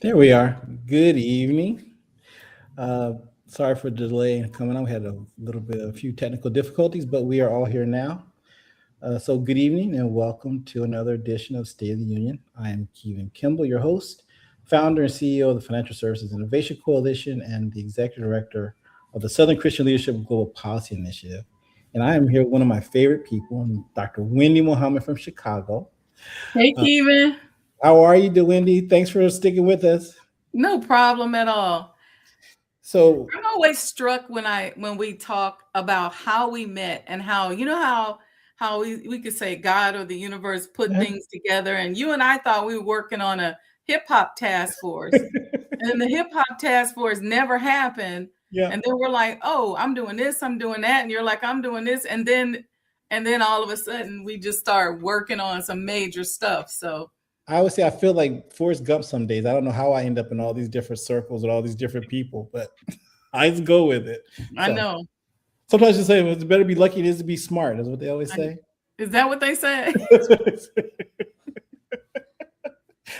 There we are. Good evening. Uh, Sorry for the delay in coming on. We had a few technical difficulties, but we are all here now. So, good evening and welcome to another edition of State of the Union. I am Kevin Kimble, your host, founder and CEO of the Financial Services Innovation Coalition, and the executive director of the Southern Christian Leadership Global Policy Initiative. And I am here with one of my favorite people, Dr. Wendy Muhammad from Chicago. Hey, Uh, Kevin. how are you, Wendy? Thanks for sticking with us. No problem at all. So, I'm always struck when we talk about how we met and how we could say God or the universe put things together. And you and I thought we were working on a hip hop task force, and the hip hop task force never happened. yeah. And then we're like, oh, I'm doing this, I'm doing that, and you're like, I'm doing this, and then all of a sudden we just start working on some major stuff. So I would say I feel like Forrest Gump some days. I don't know how I end up in all these different circles with all these different people, but I just go with it. I So know. sometimes you say well, it's better be lucky than it is to be smart. That's what they always say. Is that what they say? That's what they say.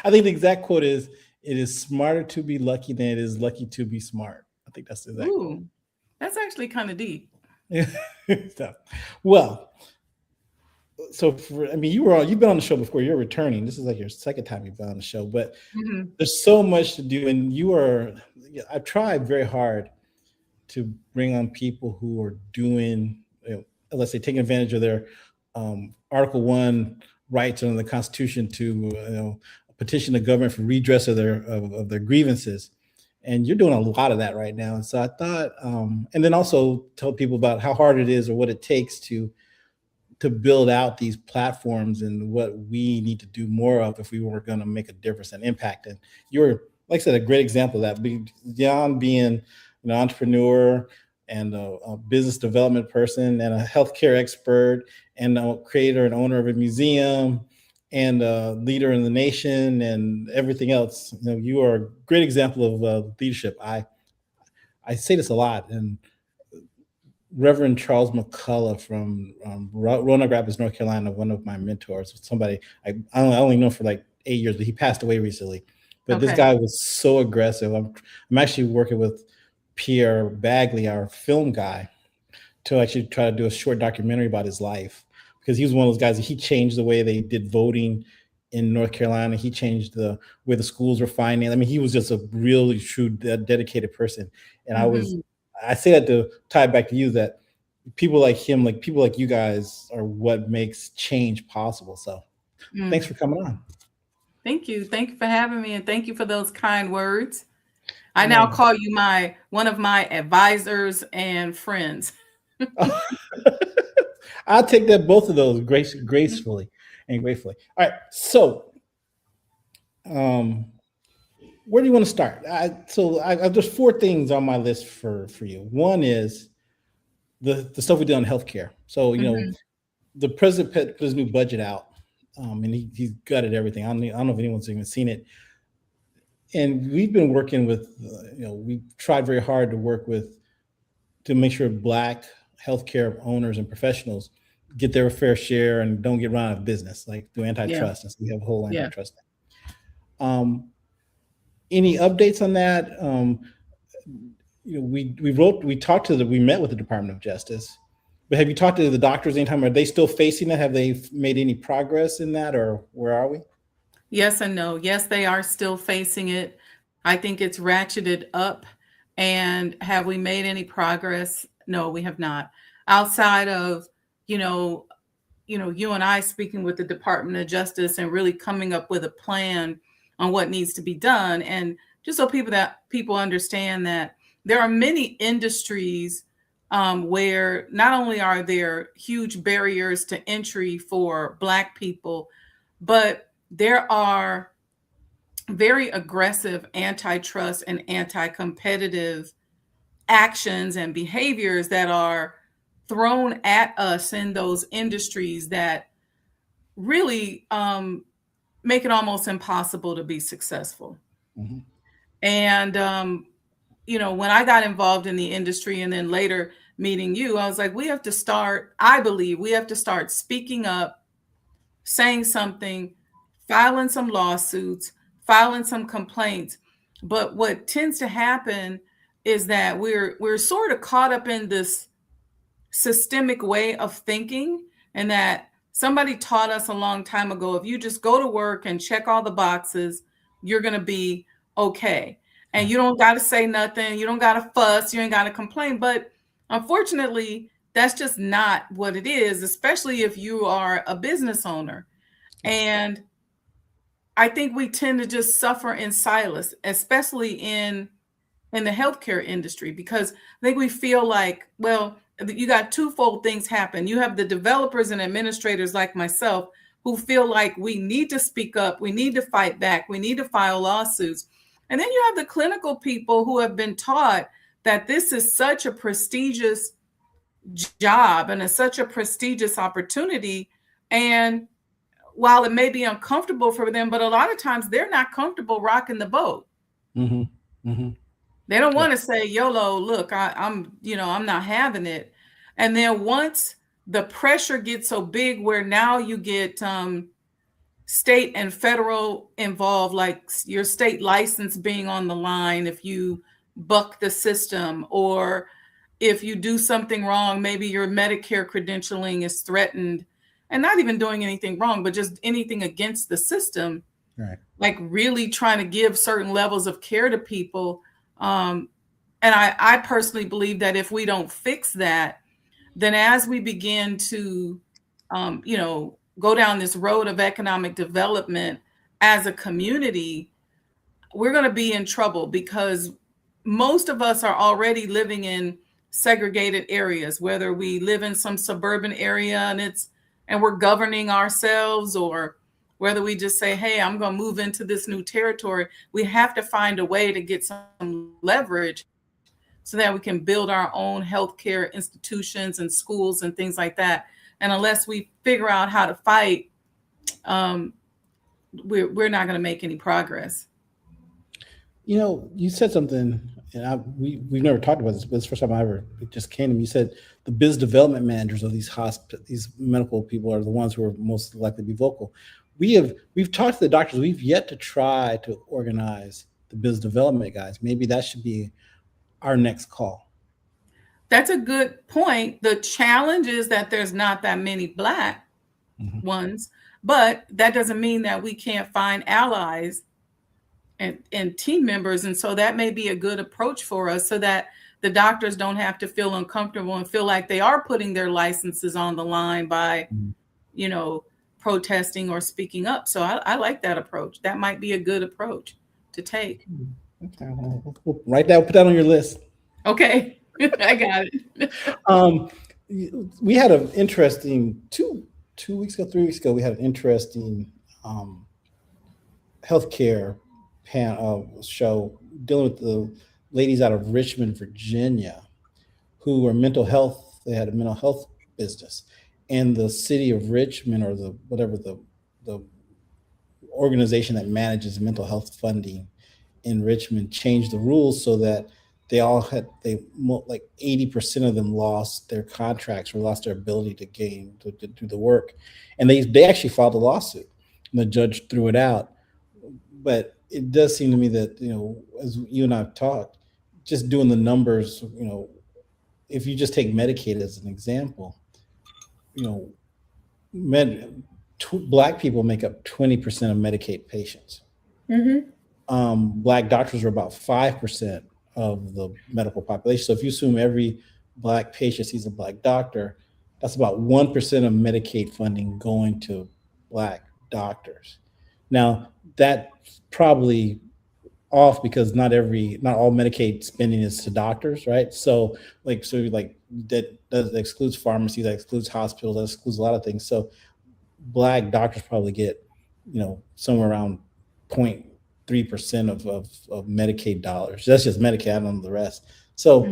I think the exact quote is it is smarter to be lucky than it is lucky to be smart. I think that's the exact quote. Ooh, that's actually kind of deep. So, well, you've been on the show before. You're returning. This is like your second time you've been on the show, but Mhm. there's so much to do, and I've tried very hard to bring on people who are doing, let's say, taking advantage of their Article 1 rights under the Constitution to petition the government for redress of their grievances. And you're doing a lot of that right now. And so I thought, and then also tell people about how hard it is or what it takes to build out these platforms and what we need to do more of if we were going to make a difference and impact. And you're, like I said, a great example of that. Beyond being an entrepreneur and a business development person and a healthcare expert and a creator and owner of a museum and a leader in the nation and everything else, you are a great example of leadership. I say this a lot, and Reverend Charles McCullough from Roanoke Rapids, North Carolina, one of my mentors, somebody I only know for like 8 years, but he passed away recently. But this Okay. guy was so aggressive. I'm actually working with Pierre Bagley, our film guy, to actually try to do a short documentary about his life, because he was one of those guys that he changed the way they did voting in North Carolina. He changed the way the schools were financed. I mean, he was just a really true, dedicated person. And Mhm. I say that to tie it back to you, that people like him, like people like you guys, are what makes change possible. So thanks Mm. for coming on. Thank you. Thank you for having me, and thank you for those kind words. I now No. call you one of my advisors and friends. I'll take that, both of those, gracefully and gratefully. All right. So um where do you want to start? There's four things on my list for you. One is the stuff we did on healthcare. So Mhm. the president put his new budget out, and he's gutted everything. I don't know if anyone's even seen it. And we've been working with, we've tried very hard to work with to make sure Black healthcare owners and professionals get their fair share and don't get run out of business, like through Yeah. antitrust. And so we have a whole Yeah. antitrust. Um, any updates on that? We met with the Department of Justice, but have you talked to the doctors anytime? Are they still facing that? Have they made any progress in that, or where are we? Yes and no. Yes, they are still facing it. I think it's ratcheted up. And have we made any progress? No, we have not. Outside of, you know, you and I speaking with the Department of Justice and really coming up with a plan on what needs to be done. And just so people understand that there are many industries where not only are there huge barriers to entry for Black people, but there are very aggressive antitrust and anti-competitive actions and behaviors that are thrown at us in those industries that really make it almost impossible to be successful. Mhm. And when I got involved in the industry and then later meeting you, I was like, I believe we have to start speaking up, saying something, filing some lawsuits, filing some complaints, But what tends to happen is that we're sort of caught up in this systemic way of thinking, and that somebody taught us a long time ago, if you just go to work and check all the boxes, you're going to be okay. And you don't got to say nothing, you don't got to fuss, you ain't got to complain. But unfortunately, that's just not what it is, especially if you are a business owner. And I think we tend to just suffer in silence, especially in the healthcare industry, because I think we feel like, well, you got twofold things happen. You have the developers and administrators like myself who feel like we need to speak up, we need to fight back, we need to file lawsuits. And then you have the clinical people who have been taught that this is such a prestigious job and it's such a prestigious opportunity. And while it may be uncomfortable for them, but a lot of times they're not comfortable rocking the boat. Mm-hmm. Mm-hmm. They don't want to say, YOLO, look, I'm not having it. And then once the pressure gets so big where now you get state and federal involved, like your state license being on the line if you buck the system, or if you do something wrong, maybe your Medicare credentialing is threatened, and not even doing anything wrong, but just anything against the system, Right. like really trying to give certain levels of care to people. And I personally believe that if we don't fix that, then as we begin to, go down this road of economic development as a community, we're going to be in trouble, because most of us are already living in segregated areas, whether we live in some suburban area and we're governing ourselves, or whether we just say, hey, I'm going to move into this new territory. We have to find a way to get some leverage so that we can build our own healthcare institutions and schools and things like that. And unless we figure out how to fight, we're not going to make any progress. You said something, and we've never talked about this, but it's the first time it just came to me. You said the biz development managers of these medical people are the ones who are most likely to be vocal. We've talked to the doctors. We've yet to try to organize the biz development guys. Maybe that should be our next call. That's a good point. The challenge is that there's not that many Black ones, but that doesn't mean that we can't find allies and team members. And so that may be a good approach for us, so that the doctors don't have to feel uncomfortable and feel like they are putting their licenses on the line by, protesting or speaking up. So I like that approach. That might be a good approach to take. Okay, we'll write that, put that on your list. Okay. I got it. We had an interesting 3 weeks ago, we had an interesting healthcare show dealing with the ladies out of Richmond, Virginia, who were they had a mental health business. And the city of Richmond, or the organization that manages mental health funding in Richmond, changed the rules so that like 80% of them lost their contracts or lost their ability to do the work. And they actually filed a lawsuit, and the judge threw it out. But it does seem to me that, as you and I've talked, just doing the numbers, if you just take Medicaid as an example, Black people make up 20% of Medicaid patients. Black doctors are about 5% of the medical population. So if you assume every Black patient sees a Black doctor, that's about 1% of Medicaid funding going to Black doctors. Now, that's probably off, because not all Medicaid spending is to doctors, right? So that excludes pharmacy, that excludes hospitals, that excludes a lot of things. So Black doctors probably get, somewhere around 0.3% of Medicaid dollars. That's just Medicaid, I don't know the rest. So,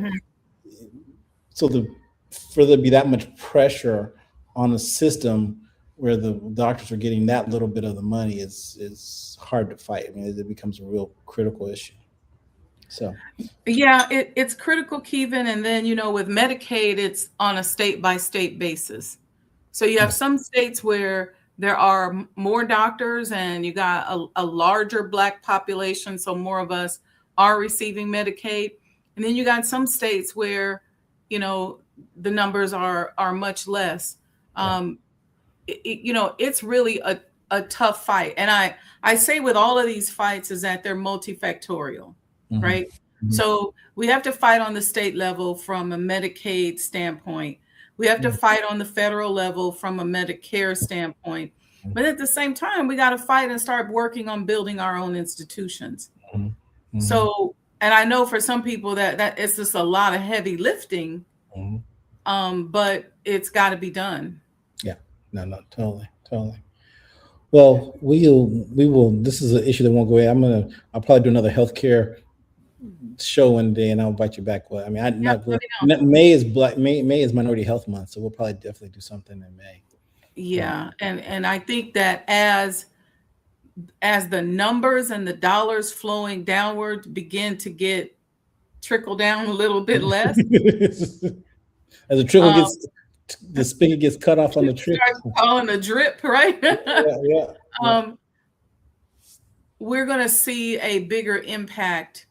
for there to be that much pressure on the system where the doctors are getting that little bit of the money is hard to fight. I mean, it becomes a real critical issue. So, yeah, it's critical, Kevin. And then, with Medicaid, it's on a state by state basis. So you have some states where there are more doctors and you got a larger Black population. So more of us are receiving Medicaid. And then you got some states where, you know, the numbers are much less. Yeah. You know, it's really a tough fight. And I say with all of these fights is that they're multifactorial, Mm-hmm. right? Mm-hmm. So we have to fight on the state level from a Medicaid standpoint. We have to fight on the federal level from a Medicare standpoint. But at the same time, we got to fight and start working on building our own institutions. Mm-hmm. So, and I know for some people that it's just a lot of heavy lifting, but it's got to be done. Yeah. No, totally, totally. Well, we will. This is an issue that won't go away. I'll probably do another healthcare show one day, and I'll invite you back. Well, I mean, I Yeah, not, let me know. May is Black May is Minority Health Month, so we'll probably definitely do something in May. Yeah, and I think that as the numbers and the dollars flowing downward begin to get trickle down a little bit less, As the trickle um, gets, the spigot gets cut off on the start trickle. calling a drip, right? Yeah. um, we're going to see a bigger impact,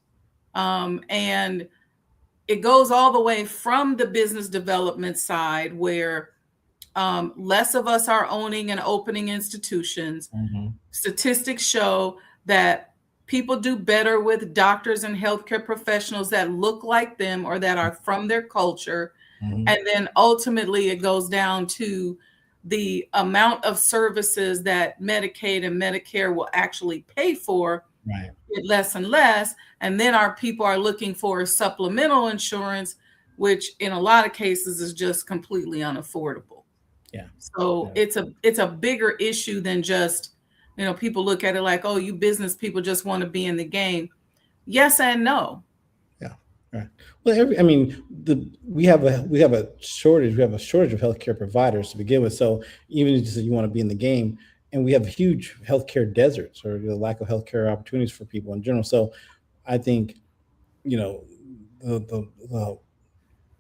and it goes all the way from the business development side where less of us are owning and opening institutions. Statistics show that people do better with doctors and healthcare professionals that look like them or that are from their culture. And then ultimately it goes down to the amount of services that Medicaid and Medicare will actually pay for, Right. less and less. And then our people are looking for supplemental insurance, which in a lot of cases is just completely unaffordable. Yeah. So it's a bigger issue than just, you know, people look at it like, oh, you business people just want to be in the game. Yes and no. Yeah. Right. Well, I mean, we have a shortage. We have a shortage of healthcare providers to begin with. So even if you want to be in the game, and we have huge healthcare deserts or the lack of healthcare opportunities for people in general. So I think, you know, the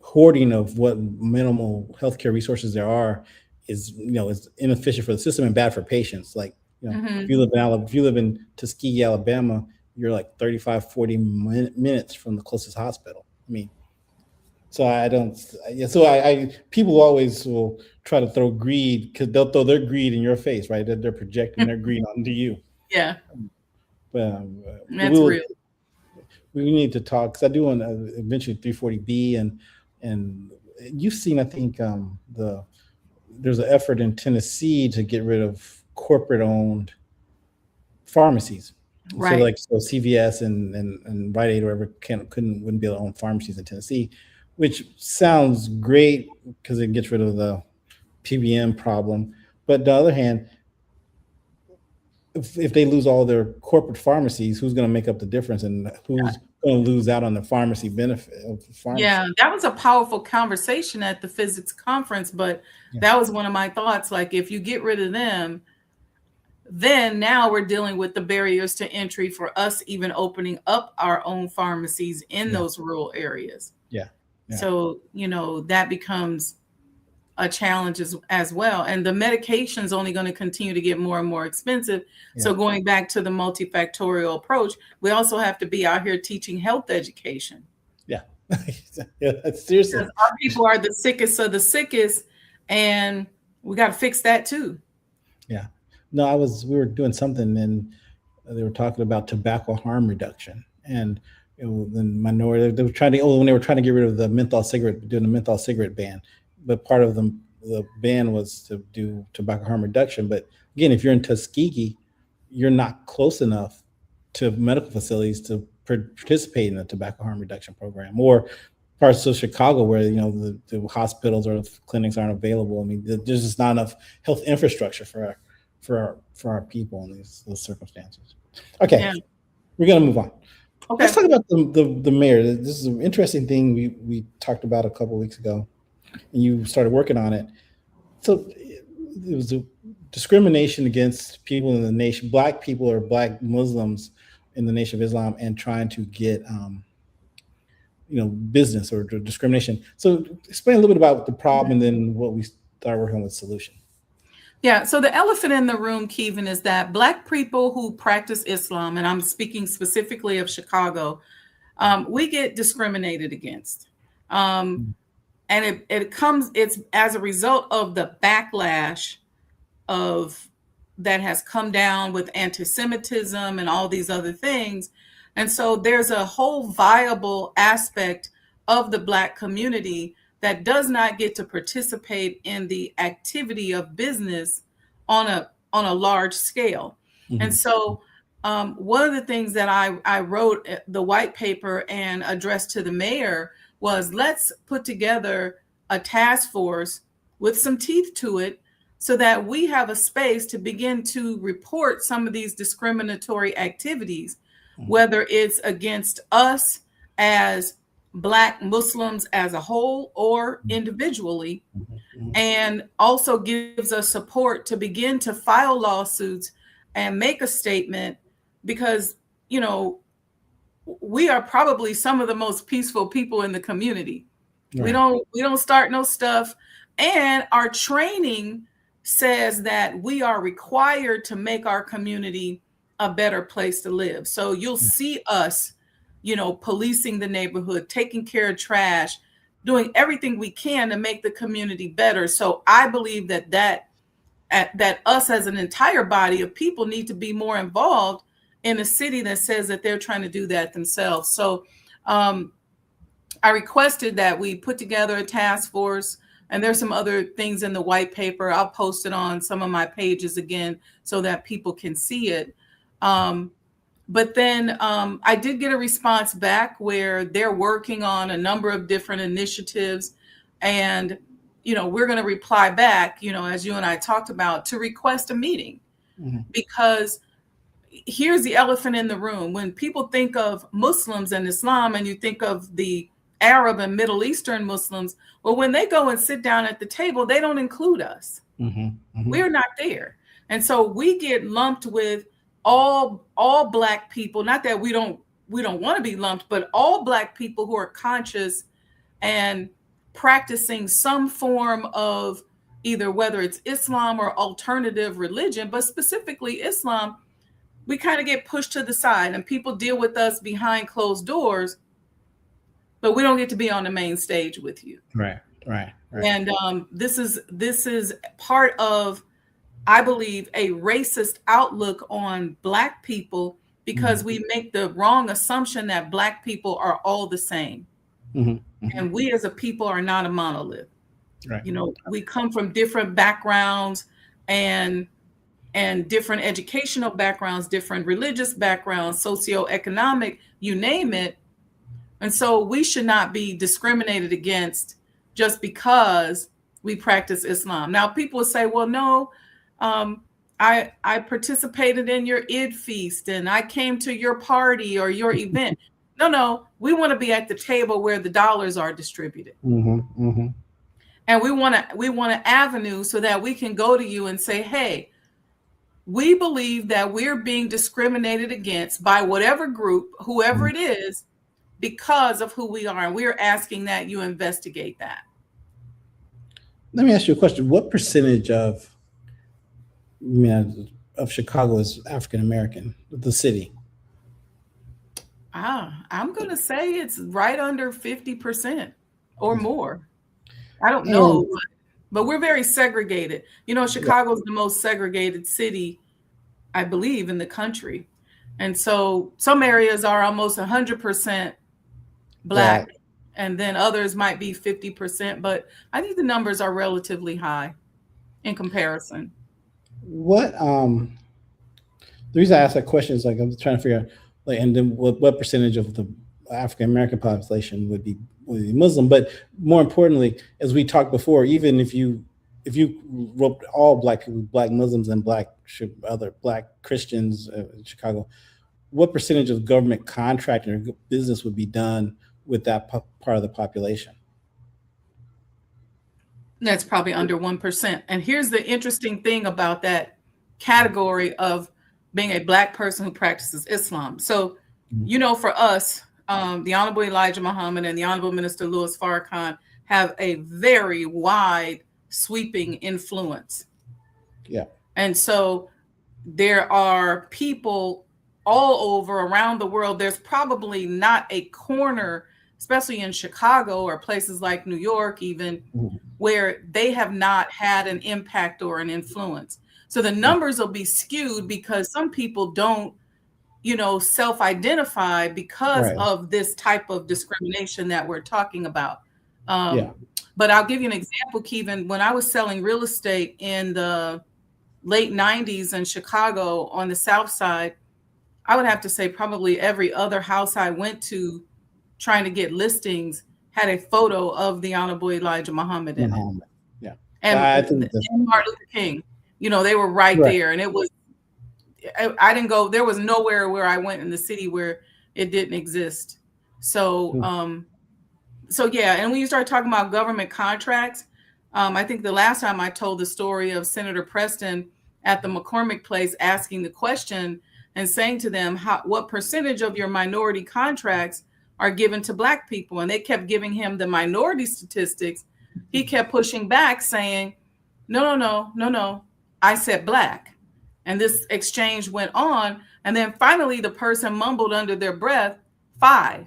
hoarding of what minimal healthcare resources there are is inefficient for the system and bad for patients. Like, if you live in if you live in Tuskegee, Alabama, you're like 35, 40 minutes from the closest hospital. I mean, so I don't. Yeah, so I people always will try to throw greed because they'll throw their greed in your face, right? They're projecting their greed onto you. Yeah, But that's real. we need to talk because I do want to eventually 340B and you've seen, I think, there's an effort in Tennessee to get rid of corporate owned pharmacies. So Right. CVS and Rite Aid or whatever wouldn't be able to own pharmacies in Tennessee, which sounds great because it gets rid of the PBM problem. But on the other hand, if they lose all their corporate pharmacies, who's going to make up the difference, and who's going to lose out on the pharmacy benefit of pharmacy? Yeah, that was a powerful conversation at the physics conference, but that was one of my thoughts. Like, if you get rid of them, then now we're dealing with the barriers to entry for us even opening up our own pharmacies in those rural areas. Yeah. So, that becomes a challenge as well. And the medication's only going to continue to get more and more expensive. Yeah. So going back to the multifactorial approach, we also have to be out here teaching health education. Yeah. Yeah, seriously. Because our people are the sickest of the sickest, and we got to fix that too. Yeah. No, we were doing something and they were talking about tobacco harm reduction, and the minority, they were trying to, when they were trying to get rid of the doing the menthol cigarette ban, but part of the ban was to do tobacco harm reduction. But again, if you're in Tuskegee, you're not close enough to medical facilities to participate in a tobacco harm reduction program, or parts of Chicago where the hospitals or the clinics aren't available. I mean, there's just not enough health infrastructure for our people in those circumstances. Okay, we're gonna move on. Okay. Let's talk about the mayor. This is an interesting thing we talked about a couple of weeks ago, and you started working on it. So it was a discrimination against people in the nation, Black people or Black Muslims in the Nation of Islam, and trying to get business or discrimination. So explain a little bit about the problem and then what we start working with solution. Yeah, so the elephant in the room, Kevin, is that Black people who practice Islam, and I'm speaking specifically of Chicago, we get discriminated against. Um, and it's as a result of the backlash of that has come down with anti-Semitism and all these other things. And so there's a whole viable aspect of the Black community that does not get to participate in the activity of business on a large scale. And so one of the things that I wrote the white paper and addressed to the mayor was, let's put together a task force with some teeth to it so that we have a space to begin to report some of these discriminatory activities, whether it's against us as Black Muslims as a whole or individually, and also gives us support to begin to file lawsuits and make a statement, because, you know, we are probably some of the most peaceful people in the community. Right. We don't start no stuff, and our training says that we are required to make our community a better place to live. So you'll see us, you know, policing the neighborhood, taking care of trash, doing everything we can to make the community better. So I believe that us as an entire body of people need to be more involved in a city that says that they're trying to do that themselves. So I requested that we put together a task force, and there's some other things in the white paper. I'll post it on some of my pages again so that people can see it. But then I did get a response back where they're working on a number of different initiatives, and, you know, we're going to reply back, you know, as you and I talked about, to request a meeting. Because here's the elephant in the room. When people think of Muslims and Islam, and you think of the Arab and Middle Eastern Muslims, well, when they go and sit down at the table, they don't include us. We're not there. And so we get lumped with all Black people. Not that we don't want to be lumped, but all Black people who are conscious and practicing some form of either, whether it's Islam or alternative religion, but specifically Islam, we kind of get pushed to the side, and people deal with us behind closed doors, but we don't get to be on the main stage with you. Right. And this is part of, I believe, a racist outlook on Black people, because we make the wrong assumption that Black people are all the same. And we as a people are not a monolith. Right. You know, we come from different backgrounds and different educational backgrounds, different religious backgrounds, socioeconomic, you name it. And so we should not be discriminated against just because we practice Islam. Now, people will say, well, no, I participated in your Eid feast and I came to your party or your event. No, we want to be at the table where the dollars are distributed. And we want an avenue so that we can go to you and say, hey, we believe that we're being discriminated against by whatever group, whoever it is, because of who we are. And we're asking that you investigate that. Let me ask you a question. What percentage of Chicago is African American, the city? I'm going to say it's right under 50% or more. I don't know, but we're very segregated. You know, Chicago is the most segregated city, I believe, in the country. And so some areas are almost 100% Black, and then others might be 50%. But I think the numbers are relatively high in comparison. What the reason I ask that question is, like, I'm trying to figure out, like, and then what percentage of the African American population would be Muslim. But more importantly, as we talked before, even if you wrote all Black people, Black Muslims and other Black Christians in Chicago, what percentage of government contracting or business would be done with that part of the population? That's probably under 1%. And here's the interesting thing about that category of being a Black person who practices Islam. So, you know, for us, the Honorable Elijah Muhammad and the Honorable Minister Louis Farrakhan have a very wide, sweeping influence Yeah. And so there are people all over around the world. There's probably not a corner, especially in Chicago or places like New York, even, Mhm. where they have not had an impact or an influence. So the Yeah. numbers will be skewed because some people don't, self-identify because Right. of this type of discrimination that we're talking about. Yeah. Um, but I'll give you an example, Kevin. When I was selling real estate in the late 90s in Chicago on the South Side, I would have to say probably every other house I went to trying to get listings had a photo of the Honorable Elijah Muhammad in it. Muhammad. Yeah. And, I and think that's Martin Luther King, they were right right. there. And it was, I didn't go, there was nowhere where I went in the city where it didn't exist. So, Mm. yeah, and when you start talking about government contracts, I think the last time I told the story of Senator Preston at the McCormick place asking the question and saying to them, what percentage of your minority contracts are given to Black people? And they kept giving him the minority statistics. He kept pushing back saying, no, I said Black. And this exchange went on. And then finally, the person mumbled under their breath, 5.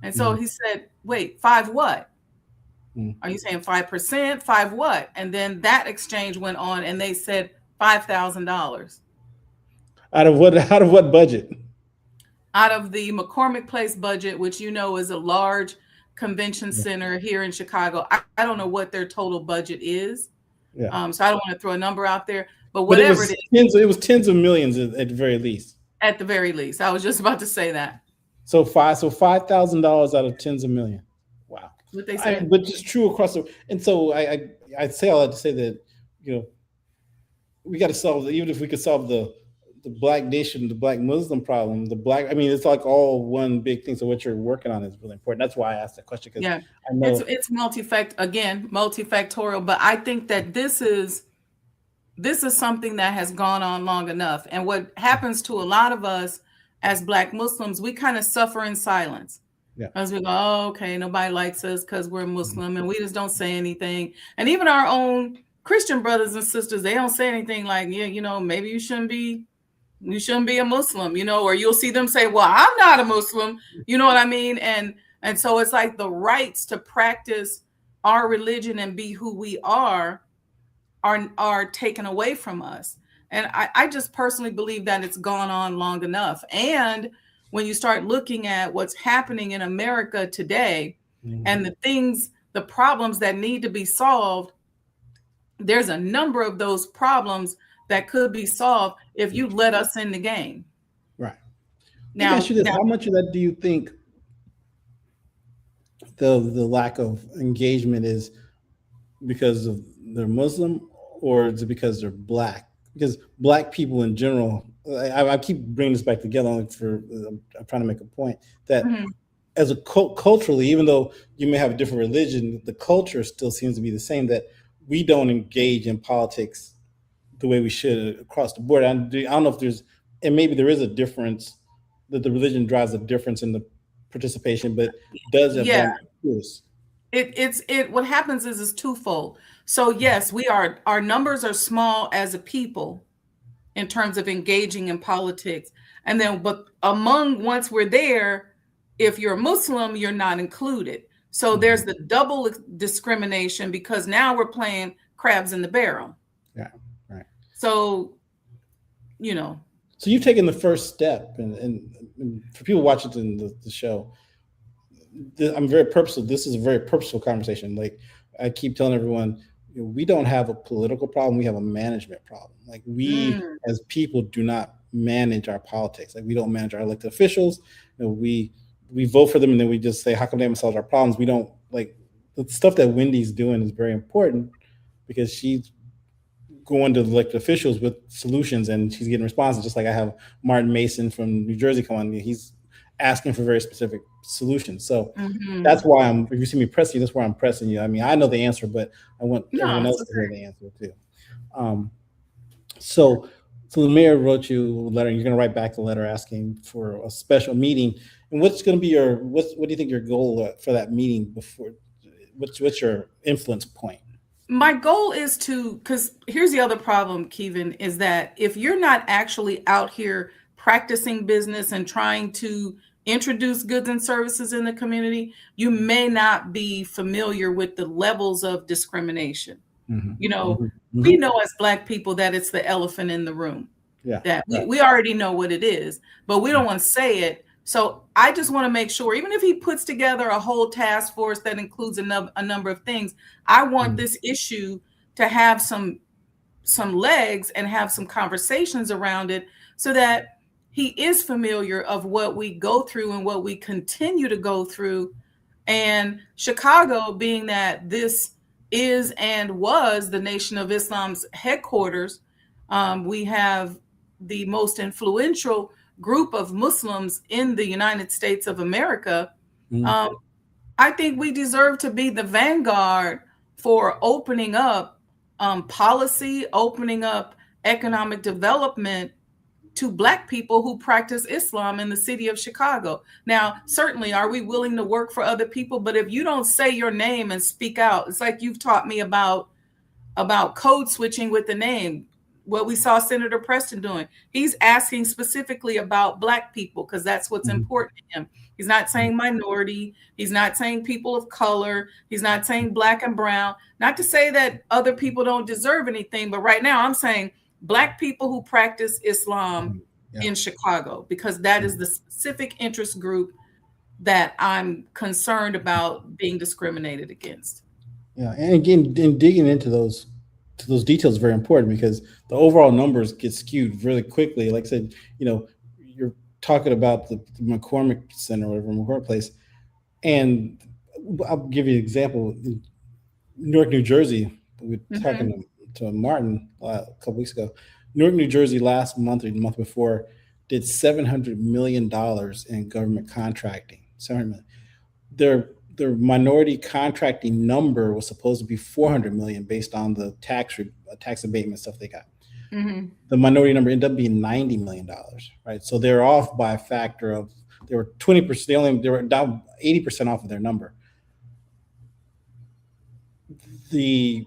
And so he said, wait, 5 what? Are you saying 5%? 5 what? And then that exchange went on and they said $5,000 Out of what? Out of what budget? out of the McCormick Place budget, which is a large convention center here in Chicago. I don't know what their total budget is. Yeah. So I don't want to throw a number out there, but But whatever it is, it was tens of millions at the very least. at the very least. I was just about to say that. So $5,000 out of tens of million. Wow. What they said. But just true across the. And so I say all that to say that we got to solve, even if we could solve the Black nation, the Black Muslim problem, it's like all one big thing. So what you're working on is really important. That's why I asked that question, because Yeah, I know it's multifactorial, but I think that this is something that has gone on long enough. And what happens to a lot of us as Black Muslims, we kind of suffer in silence. Yeah. As we go, oh, okay, nobody likes us because we're Muslim, and we just don't say anything. And even our own Christian brothers and sisters, they don't say anything like, yeah, maybe you shouldn't be a Muslim, or you'll see them say, well, I'm not a Muslim. You know what I mean? And so it's like the rights to practice our religion and be who we are taken away from us. And I just personally believe that it's gone on long enough. And when you start looking at what's happening in America today and the problems that need to be solved, there's a number of those problems that could be solved if you let us in the game. Right. Now, let me ask you this: how much of that do you think the lack of engagement is because of they're Muslim, or is it because they're Black? Because Black people in general, I keep bringing this back together only I'm trying to make a point that as a culturally, even though you may have a different religion, the culture still seems to be the same, that we don't engage in politics the way we should across the board. I don't know if there's, and maybe there is a difference, that the religion drives a difference in the participation, but does it? Yeah. What happens is it's twofold. So yes, our numbers are small as a people in terms of engaging in politics. And then, but once we're there, if you're a Muslim, you're not included. So there's the double discrimination, because now we're playing crabs in the barrel. Yeah. Right. So, So you've taken the first step, and for people watching the show, I'm very purposeful. This is a very purposeful conversation. Like I keep telling everyone, we don't have a political problem. We have a management problem. Like we as people do not manage our politics. Like we don't manage our elected officials. We vote for them and then we just say, how come they haven't solved our problems? We don't, like, the stuff that Wendy's doing is very important, because she's going to elected officials with solutions and she's getting responses. Just like I have Martin Mason from New Jersey come on, he's asking for very specific solutions. So that's why if you see me pressing you, that's why I'm pressing you. I mean, I know the answer, but I want everyone else to hear the answer too. So the mayor wrote you a letter, and you're going to write back the letter asking for a special meeting. And what's going to be what do you think your goal for that meeting before? What's your influence point? My goal is to, because here's the other problem, Kevin, is that if you're not actually out here practicing business and trying to introduce goods and services in the community, you may not be familiar with the levels of discrimination. Mm-hmm. You know, Mm-hmm. we Mm-hmm. know as Black people that it's the elephant in the room, Yeah. that Right. we already know what it is, but we don't want to say it. So I just want to make sure, even if he puts together a whole task force that includes a number of things, I want Mm-hmm. this issue to have some legs and have some conversations around it so that he is familiar of what we go through and what we continue to go through. And Chicago, being that this is and was the Nation of Islam's headquarters, we have the most influential group of Muslims in the United States of America. Mm-hmm. Um, I think we deserve to be the vanguard for opening up policy, opening up economic development to Black people who practice Islam in the city of Chicago. Now, certainly, are we willing to work for other people? But if you don't say your name and speak out, it's like you've taught me about code switching with the name. What we saw Senator Preston doing. He's asking specifically about Black people because that's what's Mm-hmm. important to him. He's not saying minority. He's not saying people of color. He's not saying Black and brown. Not to say that other people don't deserve anything, but right now I'm saying Black people who practice Islam in Chicago, because that is the specific interest group that I'm concerned about being discriminated against. Yeah, and again, in digging into those details is very important because the overall numbers get skewed really quickly. Like I said, you're talking about the McCormick Center or whatever, McCormick Place, and I'll give you an example. In Newark, New Jersey, we were talking to Martin a couple weeks ago. Newark, New Jersey, last month or the month before, did $700 million in government contracting. $700 million. Their minority contracting number was supposed to be 400 million based on the tax abatement stuff they got. Mm-hmm. The minority number ended up being $90 million, right? So they're off by a factor of, they were 20%, they were down 80% off of their number. The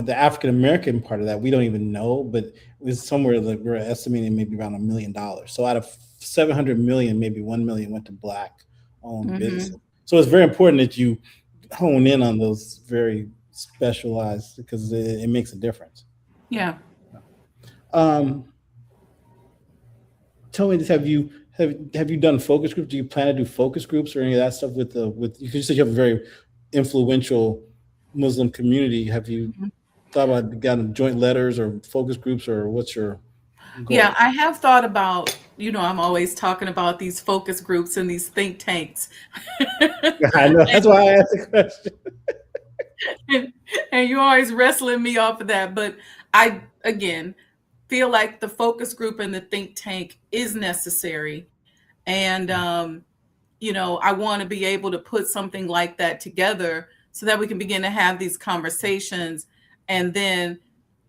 African American part of that we don't even know, but it was somewhere that we're estimating maybe around $1 million. So out of 700 million, maybe 1 million went to Black owned businesses. So it's very important that you hone in on those very specialized because it makes a difference. Yeah. Tell me this: have you done focus groups? Do you plan to do focus groups or any of that stuff with you said you have a very influential Muslim community. Have you thought about got joint letters or focus groups, or what's your goal? Yeah, I have thought about, I'm always talking about these focus groups and these think tanks. I know, that's why I asked the question. And you're always wrestling me off of that. But I, again, feel like the focus group and the think tank is necessary. And, I want to be able to put something like that together so that we can begin to have these conversations and then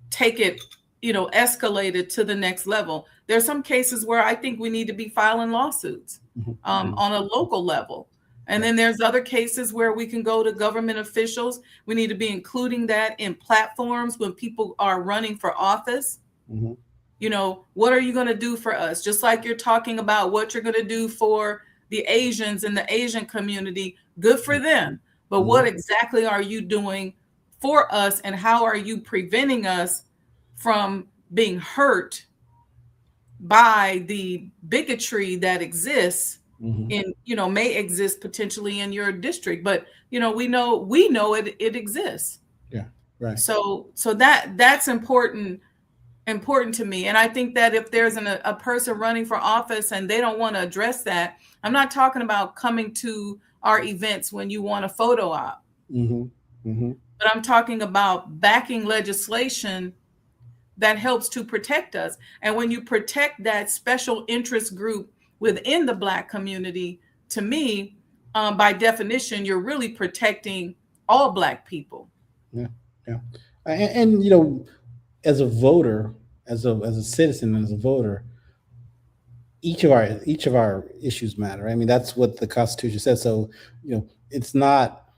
take it, escalate it to the next level. There are some cases where I think we need to be filing lawsuits on a local level. And then there's other cases where we can go to government officials. We need to be including that in platforms when people are running for office. What are you going to do for us? Just like you're talking about what you're going to do for the Asians in the Asian community, good for them. But what exactly are you doing for us, and how are you preventing us from being hurt by the bigotry that exists in, may exist potentially in your district? But, we know it exists. Yeah, right. So that's important to me. And I think that if there's a person running for office and they don't want to address that, I'm not talking about coming to our events when you want a photo op. But I'm talking about backing legislation that helps to protect us. And when you protect that special interest group within the Black community, to me, by definition, you're really protecting all Black people. Yeah. And as a voter, as a citizen, and as a voter, each of our issues matter. I mean, that's what the Constitution says. So, it's not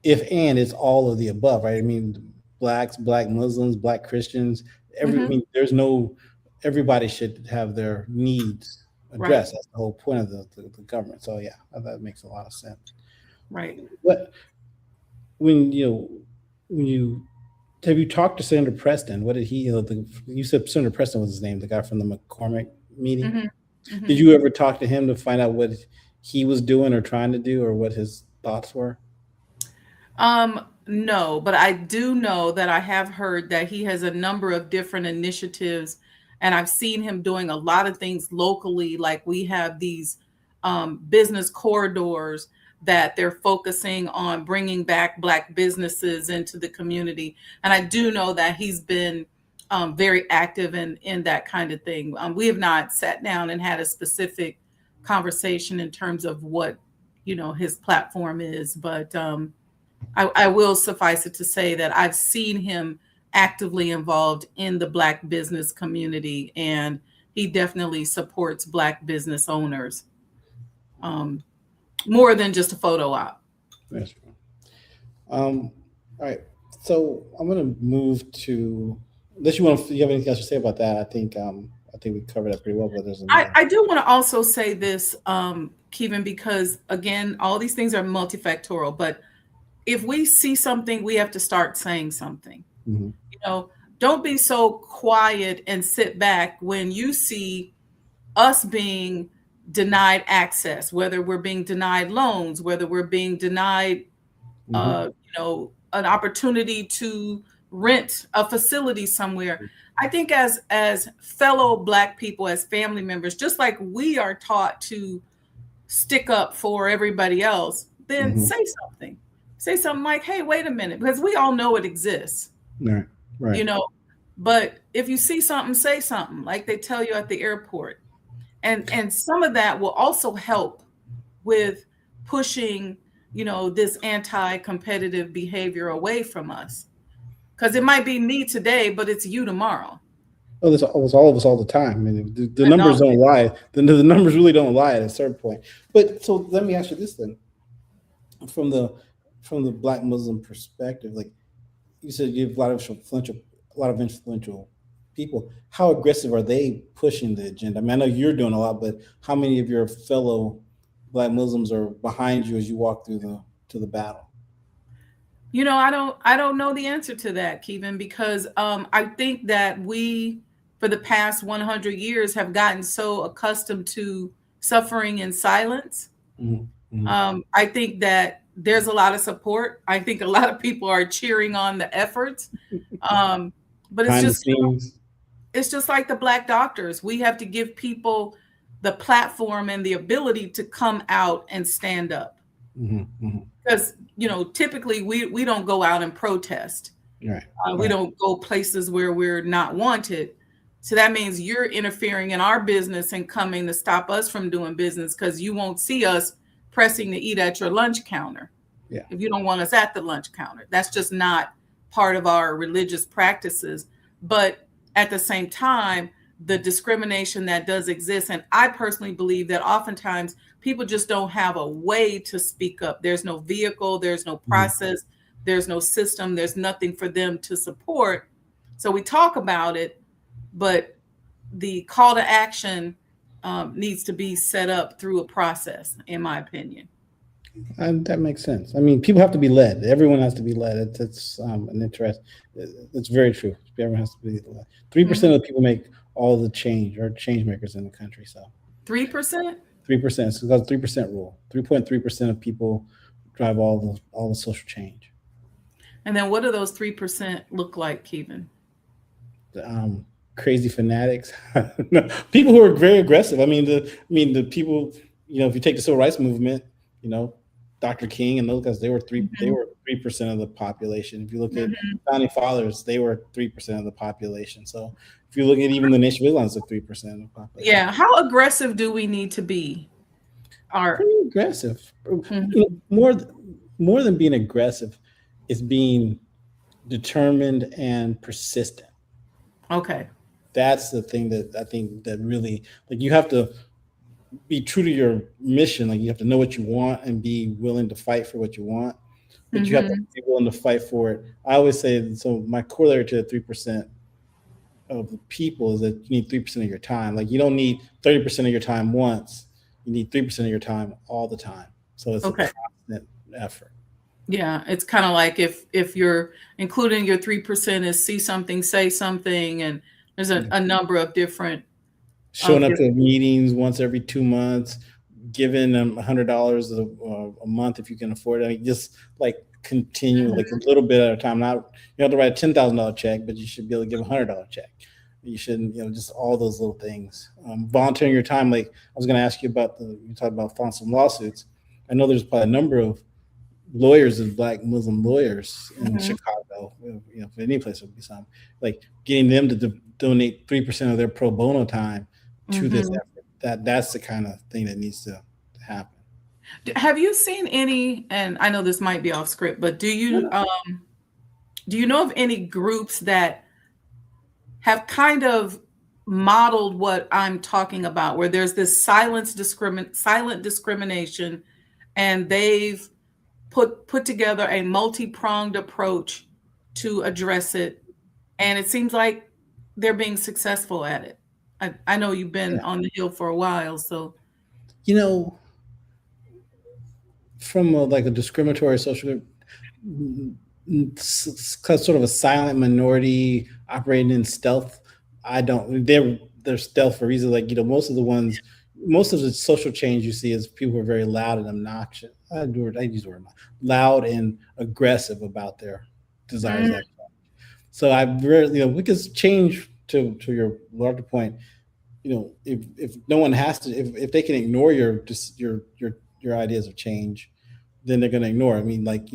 if and it's all of the above, right? I mean, blacks, black Muslims, black Christians, I Mhm. mean, there's no, everybody should have their needs Right, addressed. That's the whole point of the government. So yeah, that makes a lot of sense. right. But when when you have you talked to Senator Preston? What did he? You said Senator Preston was his name, the guy from the McCormick meeting. Mhm, Did mhm. you ever talk to him to find out what he was doing or trying to do, or what his thoughts were? No, but I do know that I have heard that he has a number of different initiatives, and I've seen him doing a lot of things locally. Like we have these business corridors that they're focusing on bringing back Black businesses into the community, and I do know that he's been very active in that kind of thing. We have not sat down and had a specific conversation in terms of what his platform is, but. I will suffice it to say that I've seen him actively involved in the Black business community, and he definitely supports Black business owners um, more than just a photo op. That's true. All right. So I'm going to move to. Unless you have anything else to say about that, I think we covered that pretty well. But there's another. I do want to also say this, Kevin, because again, all these things are multifactorial, but if we see something, we have to start saying something. Mhm. You know, don't be so quiet and sit back when you see us being denied access, whether we're being denied loans, whether we're being denied, Mhm. an opportunity to rent a facility somewhere. I think as fellow Black people, as family members, just like we are taught to stick up for everybody else, then Mhm. say something. Say something like, "Hey, wait a minute," because we all know it exists, Right. you Right. know. But if you see something, say something, like they tell you at the airport. And some of that will also help with pushing, this anti-competitive behavior away from us. Because it might be me today, but it's you tomorrow. Oh, this was all of us all the time. I mean, the And numbers all don't lie. The numbers really don't lie at a certain point. But so let me ask you this then, from the Black Muslim perspective, like you said, you have a lot of influential people. How aggressive are they pushing the agenda? I mean, I know you're doing a lot, but how many of your fellow Black Muslims are behind you as you walk through the to the battle? I don't know the answer to that, Kevin, because I think that we, for the past 100 years, have gotten so accustomed to suffering in silence. Mm-hmm. Mm-hmm. I think that there's a lot of support. I think a lot of people are cheering on the efforts. Um, but Behind the scenes. it's just like the Black doctors. We have to give people the platform and the ability to come out and stand up. Mm-hmm. Mm-hmm. Because, typically we don't go out and protest. Right. We Right. don't go places where we're not wanted. So that means you're interfering in our business and coming to stop us from doing business because you won't see us pressing to eat at your lunch counter Yeah. if you don't want us at the lunch counter. That's just not part of our religious practices. But at the same time, the discrimination that does exist, and I personally believe that oftentimes people just don't have a way to speak up. There's no vehicle, there's no Mm-hmm. process, there's no system, there's nothing for them to support. So we talk about it, but the call to action needs to be set up through a process, in my opinion. And that makes sense. I mean, people have to be led. Everyone has to be led. It's an interest. It's very true. Everyone has to be led. 3% Mhm. of the people make all the change or change makers in the country. So 3%? 3%. It's called 3% rule. 3.3% of people drive all the social change. And then what do those 3% look like, Kevin? Crazy fanatics, no, people who are very aggressive. The people. If you take the civil rights movement, you know, Dr. King and those guys, they Mhm, were 3% of the population. If you look at mhm. founding fathers, they were 3% of the population. So if you look at even the Nation of Islam, it's like 3% of the population. Yeah, how aggressive do we need to be? Our Pretty aggressive. Mhm. More than being aggressive, is being determined and persistent. Okay. That's the thing that I think that really, like, you have to be true to your mission. Like, you have to know what you want and be willing to fight for what you want. but you have to Mm-hmm. be willing to fight for it. I always say, so my corollary to the 3% of the people is that you need 3% of your time. Like you don't need 30% of your time once. You need 3% of your time all the time. So it's a Okay. constant effort. Yeah, it's kind of like if you're including your 3% is see something, say something, and there's a number of different Showing up to different. meetings once every 2 months, giving them $100 a month if you can afford it. I mean, just like continue, like a little bit at a time. Not you have to write a $10,000 check, but you should be able to give $100 check. You shouldn't, just all those little things. Volunteering your time. Like I was going to ask you about you talked about filing some lawsuits. I know there's probably a number of lawyers and Black Muslim lawyers in Mhm. Chicago. For any place would be some, like getting them to donate 3% of their pro bono time to this Mhm. effort. That's the kind of thing that needs to happen. Have you seen any, and I know this might be off script, but do you know of any groups that have kind of modeled what I'm talking about, where there's this silent discrimination, and they've put together a multi-pronged approach to address it, and it seems like they're being successful at it. I know you've been Yeah. on the Hill for a while, so You know, from like a discriminatory social group, sort of a silent minority operating in stealth. I don't. They're stealth for reasons like most of the social change you see is people who are very loud and obnoxious. I use the word loud and aggressive about their desires. mm, That so I rarely, because change to your larger point, if no one has to, if they can ignore your ideas of change, then they're going to ignore it. I mean, like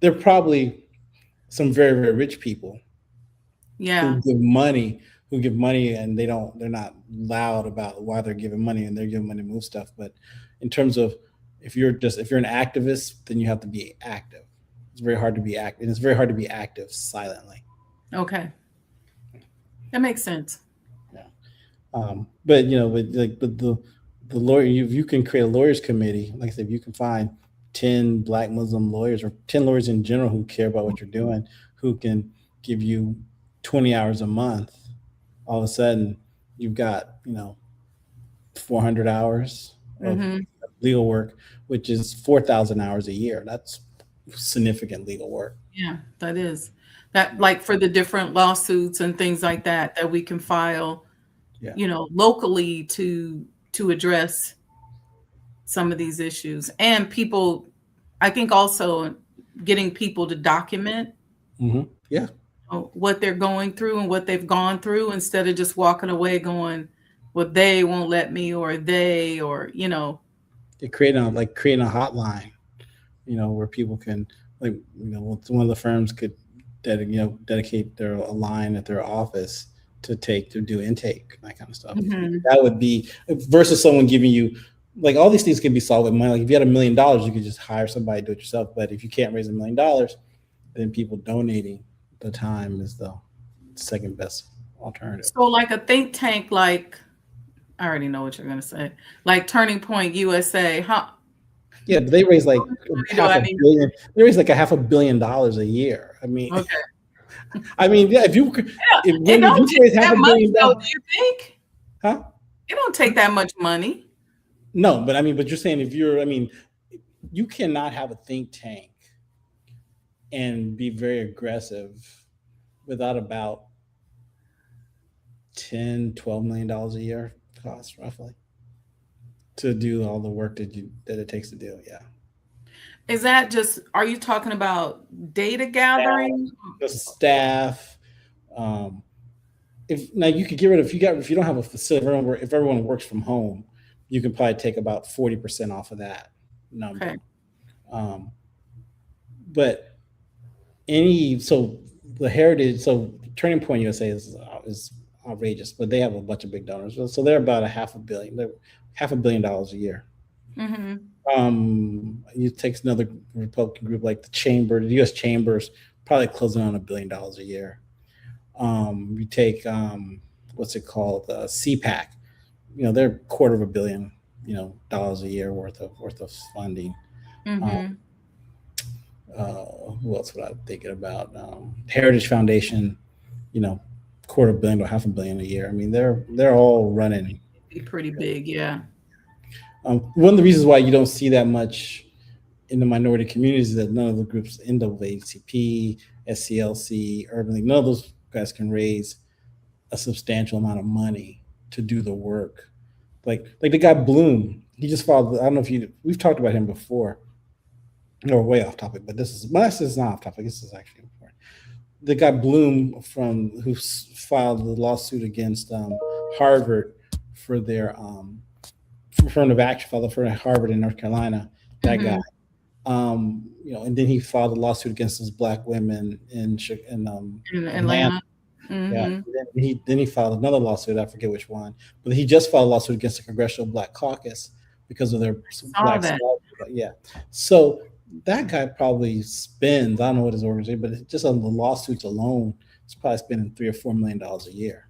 there are probably some very very rich people yeah. who give money and they're not loud about why they're giving money, and they're giving money to move stuff. But in terms of if you're an activist, then you have to be active. It's very hard to be active, and it's very hard to be active silently. Okay. That makes sense. Yeah. But the lawyer, if you can create a lawyers committee, like I said, if you can find 10 Black Muslim lawyers or 10 lawyers in general who care about what you're doing, who can give you 20 hours a month, all of a sudden you've got 400 hours of Mhm. legal work, which is 4,000 hours a year. That's significant legal work. Yeah, that is. That, like, for the different lawsuits and things like that, that we can file, Yeah. locally to address some of these issues. And people, I think also getting people to document Yeah. what they're going through and what they've gone through instead of just walking away going, well, they won't let me, or they, or. Creating a hotline, where people can, like, one of the firms could dedicate their a line at their office to do intake, that kind of stuff. Mhm. That would be versus someone giving you, like, all these things can be solved with money. Like if you had $1 million, you could just hire somebody to do it yourself. But if you can't raise $1 million, then people donating the time is the second best alternative. So like a think tank, like, I already know what you're going to say, like Turning Point USA, huh? Yeah, but they raise like How much money do half I a need? billion. They raise like a $500 million a year. I mean, Okay. yeah. If you Yeah, it if don't you take raise half that a much billion though, dollars, do you think? huh? It don't take that much money. No, but I mean, but you're saying you cannot have a think tank and be very aggressive without about 10, $12 million a year cost roughly to do all the work that it takes to do. Yeah. Is that just, are you talking about data Staff, gathering? just staff. Um, if now you could get rid of if you don't have a facility, if everyone works from home, you can probably take about 40% off of that Okay. number. Um, but any so the heritage so Turning Point USA is outrageous, but they have a bunch of big donors. So they're about $500 million a year. Mm-hmm. You take another Republican group like the U.S. Chambers, probably closing on $1 billion a year. You take what's it called, CPAC. They're $250 million, dollars a year worth of funding. Um, Mm-hmm. who else would I thinking about? Heritage Foundation, you know, $250 million or $500 million a year. I mean, they're all running. Be pretty big, yeah. One of the reasons why you don't see that much in the minority communities is that none of the groups, NAACP, SCLC, Urban League, none of those guys can raise a substantial amount of money to do the work. Like the guy Bloom, he just filed. I don't know if we've talked about him before. No, way off topic, but this is not off topic. This is actually important. The guy Bloom who filed the lawsuit against Harvard for their affirmative action, filed for Harvard in North Carolina. That guy, and then he filed a lawsuit against those black women in Atlanta. Yeah. Then he filed another lawsuit. I forget which one, but he just filed a lawsuit against the Congressional Black Caucus because of their black. Yeah. So that guy probably spends, I don't know what his organization, but just on the lawsuits alone, it's probably spending $3 or $4 million a year.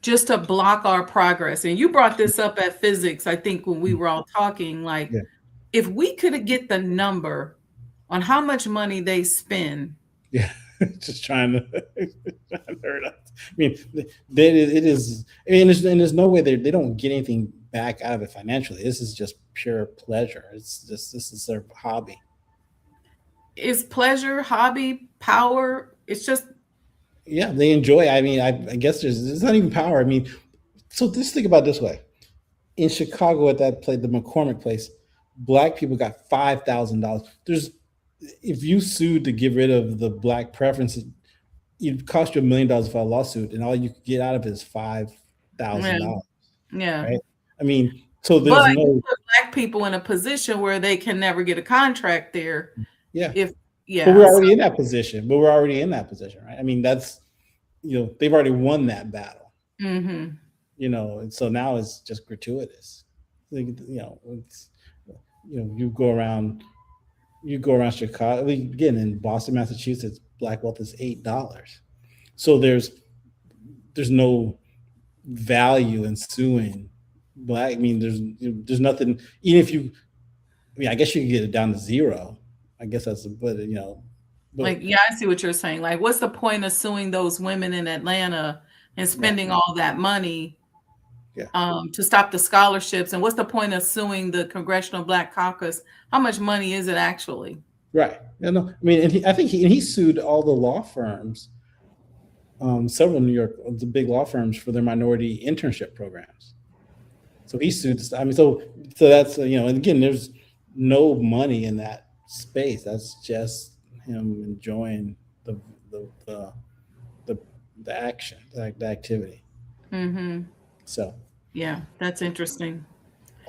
Just to block our progress. And you brought this up at physics, I think, when we were all talking, like, if we could get the number on how much money they spend. Yeah, just trying to hurt us. I mean, it is, I mean, there's no way they don't get anything back out of it financially. This is just pure pleasure. This is their hobby. Is pleasure, hobby, power? It's just, yeah, they enjoy. I mean, I guess there's not even power. I mean, so just think about it this way: in Chicago, at that place, the McCormick place, black people got $5,000. If you sued to get rid of the black preference, it'd cost you $1 million to file a lawsuit, and all you could get out of it is $5,000. Yeah. Right? I mean, so there's no. You put black people in a position where they can never get a contract there. Yeah. But we're already in that position. Right? I mean, that's, they've already won that battle. And so now it's just gratuitous. It's, you go around Chicago, again, in Boston, Massachusetts, black wealth is $8. So there's no value in suing black. I mean, there's nothing, even if I guess you can get it down to zero. I guess that's, but I see what you're saying. Like, what's the point of suing those women in Atlanta and spending all that money to stop the scholarships? And what's the point of suing the Congressional Black Caucus? How much money is it actually? Right. I mean, and I think he sued all the law firms, several New York, the big law firms, for their minority internship programs. So he sued. I mean, so that's and again, there's no money in that space. That's just him enjoying the action, the activity. So yeah, that's interesting.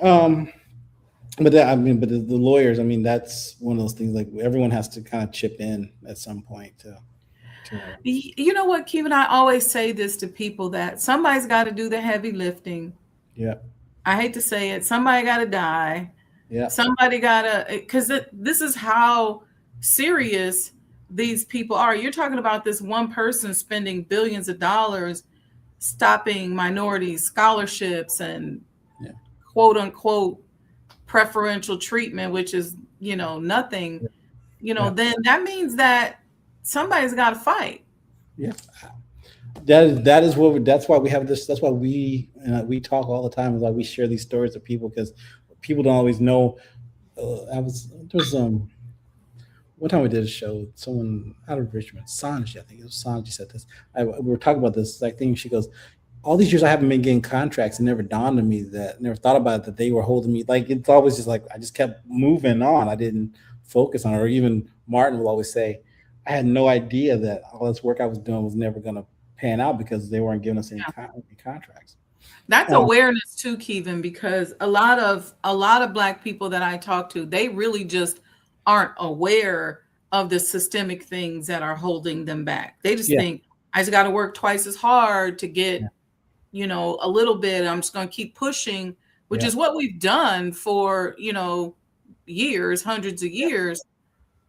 But the lawyers, I mean, that's one of those things, like, everyone has to kind of chip in at some point to you know what, Kevin, I always say this to people, that somebody's got to do the heavy lifting. Yeah. I hate to say it. Somebody got to die. Yeah. Somebody got to, because this is how serious these people are. You're talking about this one person spending billions of dollars stopping minority scholarships and quote unquote preferential treatment, which is, nothing, then that means that somebody's got to fight. Yeah. That's why we have this. That's why we talk all the time. Is why we share these stories with people, because people don't always know. One time we did a show, someone out of Richmond, Sanji, I think it was Sanji, said this. We were talking about this exact thing. She goes, all these years I haven't been getting contracts, and never dawned on me never thought about it, that they were holding me. Like, it's always just like, I just kept moving on. I didn't focus on it. Or even Martin will always say, I had no idea that all this work I was doing was never going to pan out, because they weren't giving us any contracts. That's awareness too, Kevin, because a lot of Black people that I talk to, they really just aren't aware of the systemic things that are holding them back. They just think, I just got to work twice as hard to get, a little bit. I'm just going to keep pushing, which is what we've done for, years, hundreds of years.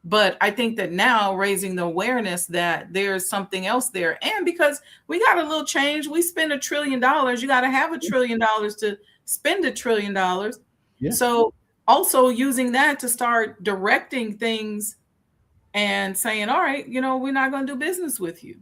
But I think that now raising the awareness that there's something else there. And because we got a little change, we spend $1 trillion. You got to have $1 trillion to spend $1 trillion. Yeah. So also using that to start directing things and saying, all right, we're not going to do business with you.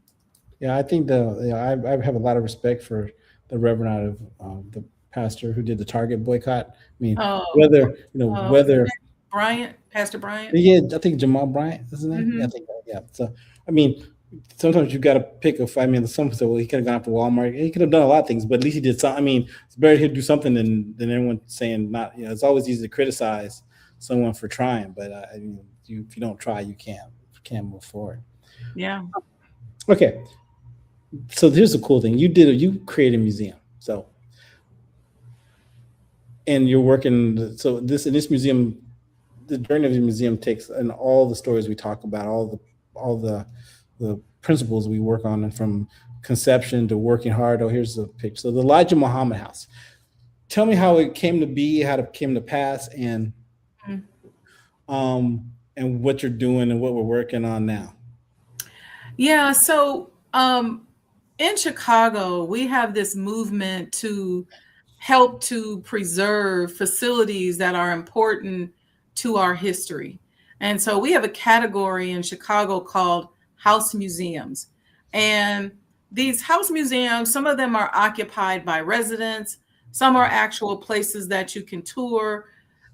Yeah, I think I have a lot of respect for the Reverend out of the pastor who did the Target boycott. I mean, Oh, whether what's his whether name? Bryant, Pastor Bryant. yeah, I think Jamal Bryant is his name. Yeah, I Hmm. think yeah. So I mean, sometimes you got to pick a fight. I mean, some say, well, he could have gone after Walmart. He could have done a lot of things, but at least he did something. I mean, it's better to do something than everyone saying not. It's always easy to criticize someone for trying, but I mean, if you don't try, you can't move forward. Yeah. Okay, so here's the cool thing: you created a museum. So and you're working. So this museum, the journey of the museum takes and all the stories we talk about, all the principles we work on, and from conception to working hard. Oh, here's the picture. So the Elijah Muhammad House. Tell me how it came to be, how it came to pass, and what you're doing and what we're working on now. Yeah. So in Chicago, we have this movement to help to preserve facilities that are important to our history. And so we have a category in Chicago called house museums. And these house museums, some of them are occupied by residents, some are actual places that you can tour.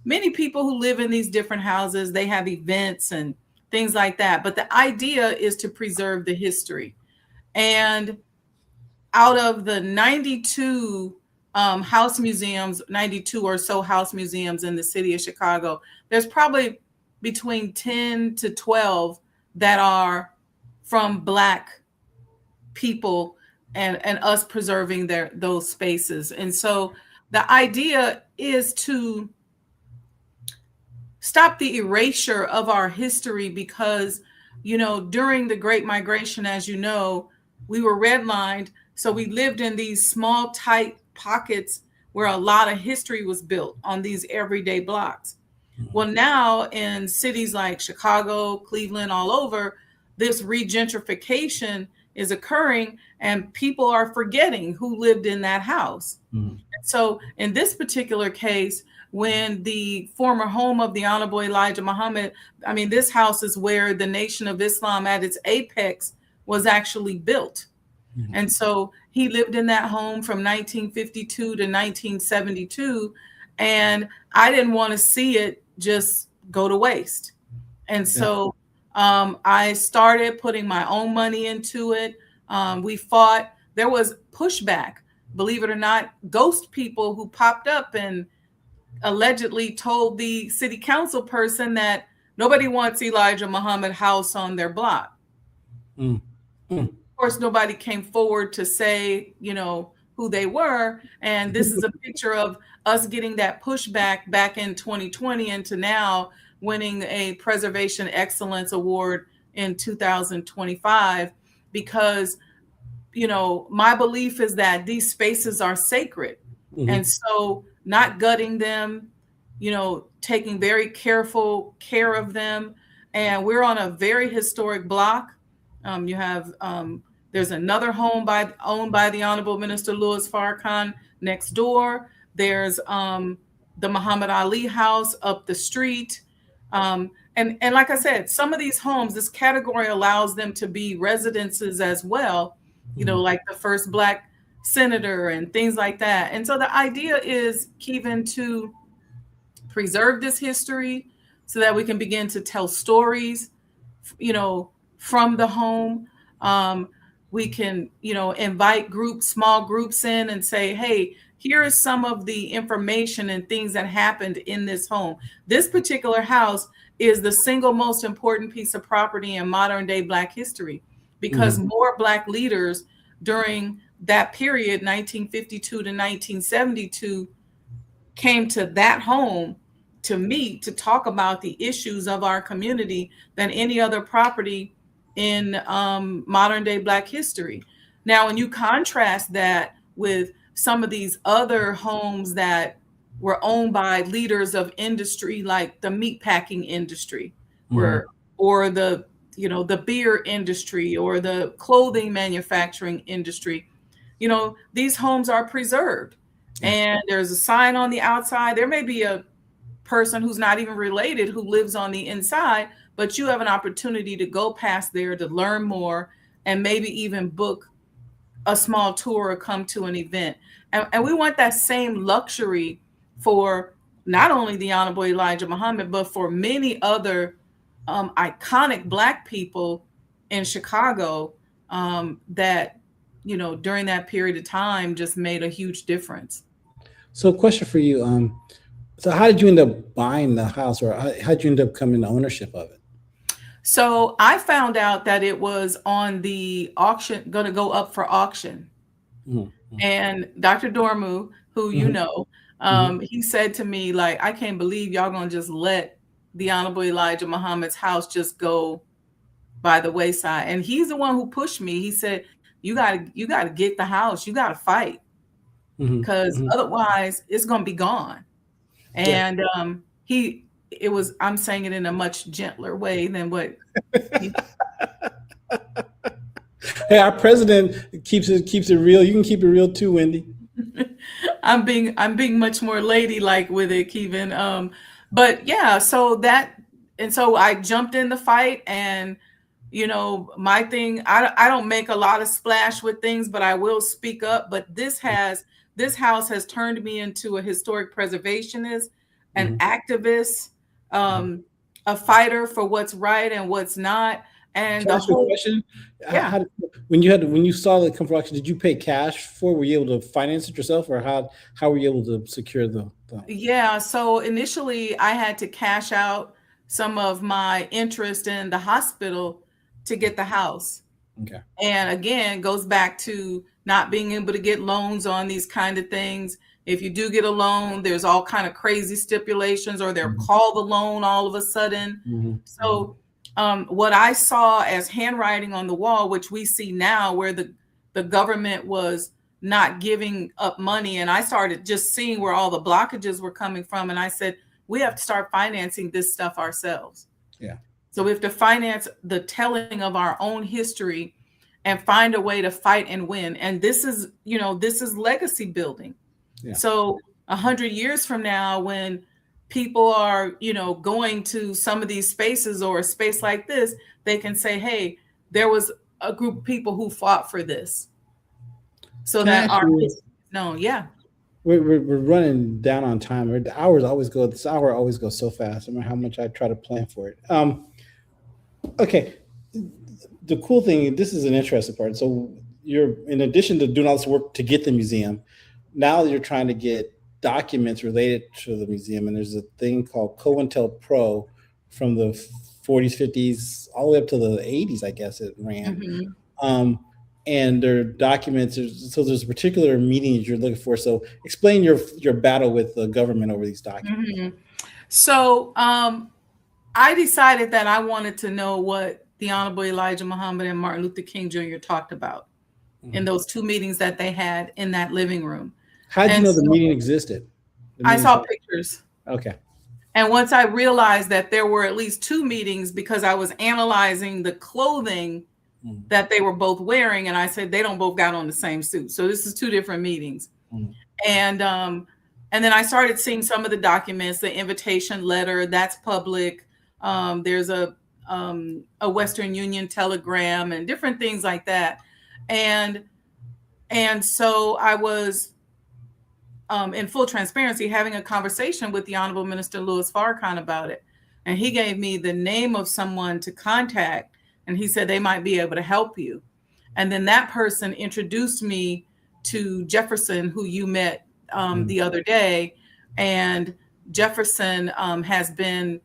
Many people who live in these different houses, they have events and things like that. But the idea is to preserve the history. And out of the 92 house museums, 92 or so house museums in the city of Chicago, there's probably between 10 to 12 that are from Black people and us preserving those spaces. And so the idea is to stop the erasure of our history because, during the Great Migration, as you know, we were redlined. So we lived in these small, tight pockets where a lot of history was built on these everyday blocks. Well, now in cities like Chicago, Cleveland, all over, this regentrification is occurring and people are forgetting who lived in that house. Mhm. So in this particular case, when the former home of the Honorable Elijah Muhammad, I mean, this house is where the Nation of Islam at its apex was actually built. Mhm. And so he lived in that home from 1952 to 1972. And I didn't want to see it just go to waste. And Yeah. so I started putting my own money into it. We fought. There was pushback, believe it or not, ghost people who popped up and allegedly told the city council person that nobody wants Elijah Muhammad house on their block. Mm. Mm. Of course, nobody came forward to say, who they were. And this is a picture of us getting that pushback back in 2020 into now winning a Preservation Excellence Award in 2025 because, my belief is that these spaces are sacred. And Mhm. so not gutting them, taking very careful care of them. And we're on a very historic block. You have there's another home owned by the Honorable Minister Louis Farrakhan next door. There's the Muhammad Ali house up the street. And like I said, some of these homes, this category allows them to be residences as well, Mhm. like the first Black senator and things like that. And so the idea is, Kevin, to preserve this history so that we can begin to tell stories, from the home. Um, we can, invite small groups in and say, hey, here is some of the information and things that happened in this home. This particular house is the single most important piece of property in modern day Black history because Mhm. more Black leaders during that period, 1952 to 1972, came to that home to meet to talk about the issues of our community than any other property in modern day Black history. Now, when you contrast that with some of these other homes that were owned by leaders of industry like the meatpacking industry, Mhm. or the beer industry or the clothing manufacturing industry, these homes are preserved Yeah. and there's a sign on the outside. There may be a person who's not even related who lives on the inside, but you have an opportunity to go past there to learn more and maybe even book a small tour or come to an event. And we want that same luxury for not only the Honorable Elijah Muhammad, but for many other iconic Black people in Chicago that, during that period of time just made a huge difference. So, question for you. So, how did you end up buying the house, or how did you end up coming to ownership of it? So I found out that it was on the auction, going to go up for auction. Mm-hmm. And Dr. Dormu, who Mm-hmm. he said to me, like, I can't believe y'all going to just let the Honorable Elijah Muhammad's house just go by the wayside. And he's the one who pushed me. He said, you gotta get the house. You gotta fight, Mm-hmm. because Mm-hmm. otherwise it's going to be gone. Yeah. And I'm saying it in a much gentler way than what he. Hey, our president keeps it real. You can keep it real too, Wendy. I'm being much more ladylike with it, Kevin. But yeah, so I jumped in the fight, and my thing, I don't make a lot of splash with things, but I will speak up. But this house has turned me into a historic preservationist, an Mm-hmm. activist, a fighter for what's right and what's not, and Can I the ask you a whole. question? Yeah. When you saw the come for auction, did you pay cash for it? Were you able to finance it yourself, or how were you able to secure the Yeah, so initially I had to cash out some of my interest in the hospital to get the house. Okay. And again, goes back to not being able to get loans on these kind of things. If you do get a loan, there's all kind of crazy stipulations, or they're Mm-hmm. called the loan all of a sudden. Mm-hmm. So what I saw as handwriting on the wall, which we see now, where the government was not giving up money, and I started just seeing where all the blockages were coming from, and I said, we have to start financing this stuff ourselves. Yeah. So we have to finance the telling of our own history and find a way to fight and win. And this is legacy building. Yeah. So 100 years from now, when people are, going to some of these spaces or a space like this, they can say, hey, there was a group of people who fought for this. So Can I that ask our you? history is known. Yeah. We're running down on time. The hours always go. This hour always goes so fast. I mean, how much I try to plan for it. Okay. The cool thing. This is an interesting part. So you're, in addition to doing all this work to get the museum, now you're trying to get documents related to the museum, and there's a thing called COINTELPRO from the 40s, 50s, all the way up to the 80s, I guess it ran. Mm-hmm. And there are documents. So there's particular meetings you're looking for. So explain your battle with the government over these documents. Mm-hmm. So I decided that I wanted to know what the Honorable Elijah Muhammad and Martin Luther King Jr. talked about in those two meetings that they had in that living room. How did you And know the so meeting existed? I saw pictures. Okay. And once I realized that there were at least two meetings, because I was analyzing the clothing that they were both wearing, and I said, they don't both got on the same suit. So this is two different meetings. And then I started seeing some of the documents, the invitation letter, that's public. There's a Western Union telegram and different things like that. And so I was, in full transparency, having a conversation with the Honorable Minister Louis Farrakhan about it. And he gave me the name of someone to contact, and he said they might be able to help you. And then that person introduced me to Jefferson, who you met the other day. And Jefferson has been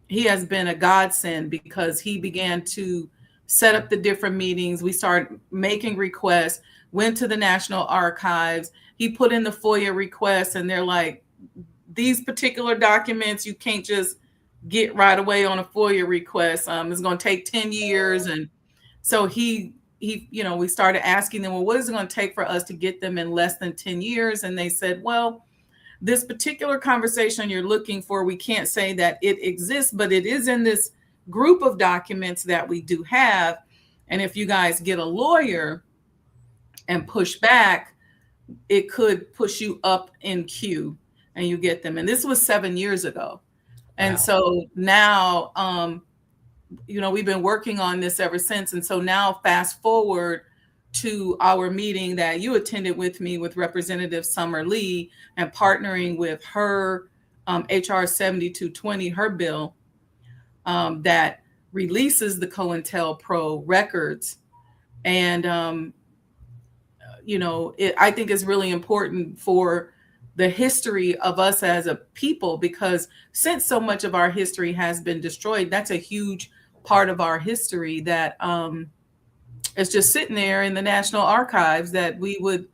a godsend, because he began to set up the different meetings. We started making requests, went to the National Archives. He put in the FOIA requests, and they're like, these particular documents, you can't just get right away on a FOIA request. It's going to take 10 years. And so we started asking them, well, what is it going to take for us to get them in less than 10 years? And they said, well, this particular conversation you're looking for, we can't say that it exists, but it is in this group of documents that we do have. And if you guys get a lawyer and push back, it could push you up in queue. and you get them. And this was 7 years ago. And Wow. so now, we've been working on this ever since. And so now fast forward to our meeting that you attended with me with Representative Summer Lee and partnering with her HR 7220, her bill that releases the COINTELPRO records. And, I think it's really important for the history of us as a people, because since so much of our history has been destroyed, that's a huge part of our history that is just sitting there in the National Archives that we would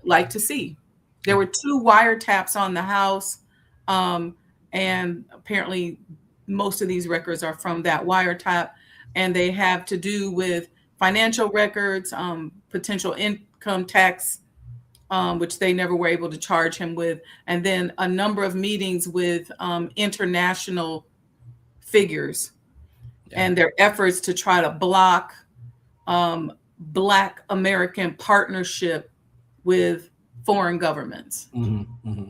like to see. There were 2 wiretaps on the House, and apparently most of these records are from that wiretap, and they have to do with financial records, potential income tax, which they never were able to charge him with, and then a number of meetings with international figures and their efforts to try to block Black American partnership with foreign governments. Mm-hmm, mm-hmm.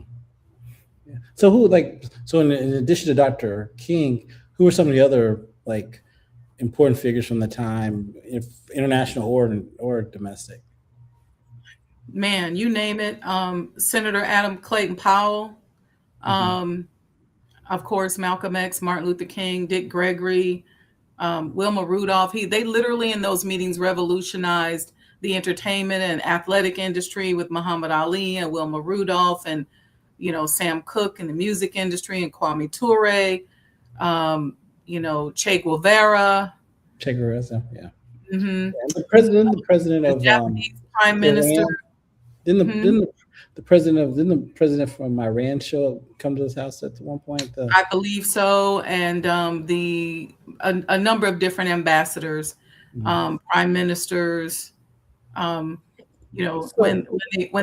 Yeah. So in addition to Dr. King, who are some of the other important figures from the time, if international or domestic? Man, you name it. Senator Adam Clayton Powell, of course, Malcolm X, Martin Luther King, Dick Gregory, Wilma Rudolph. They literally in those meetings revolutionized the entertainment and athletic industry with Muhammad Ali and Wilma Rudolph, and Sam Cooke in the music industry, and Kwame Ture, Che Guevara. Che Guevara, yeah. Mm-hmm. And the president of Japanese prime minister. Didn't the president from Iran come to this house at one point? I believe so, and a number of different ambassadors, prime ministers. When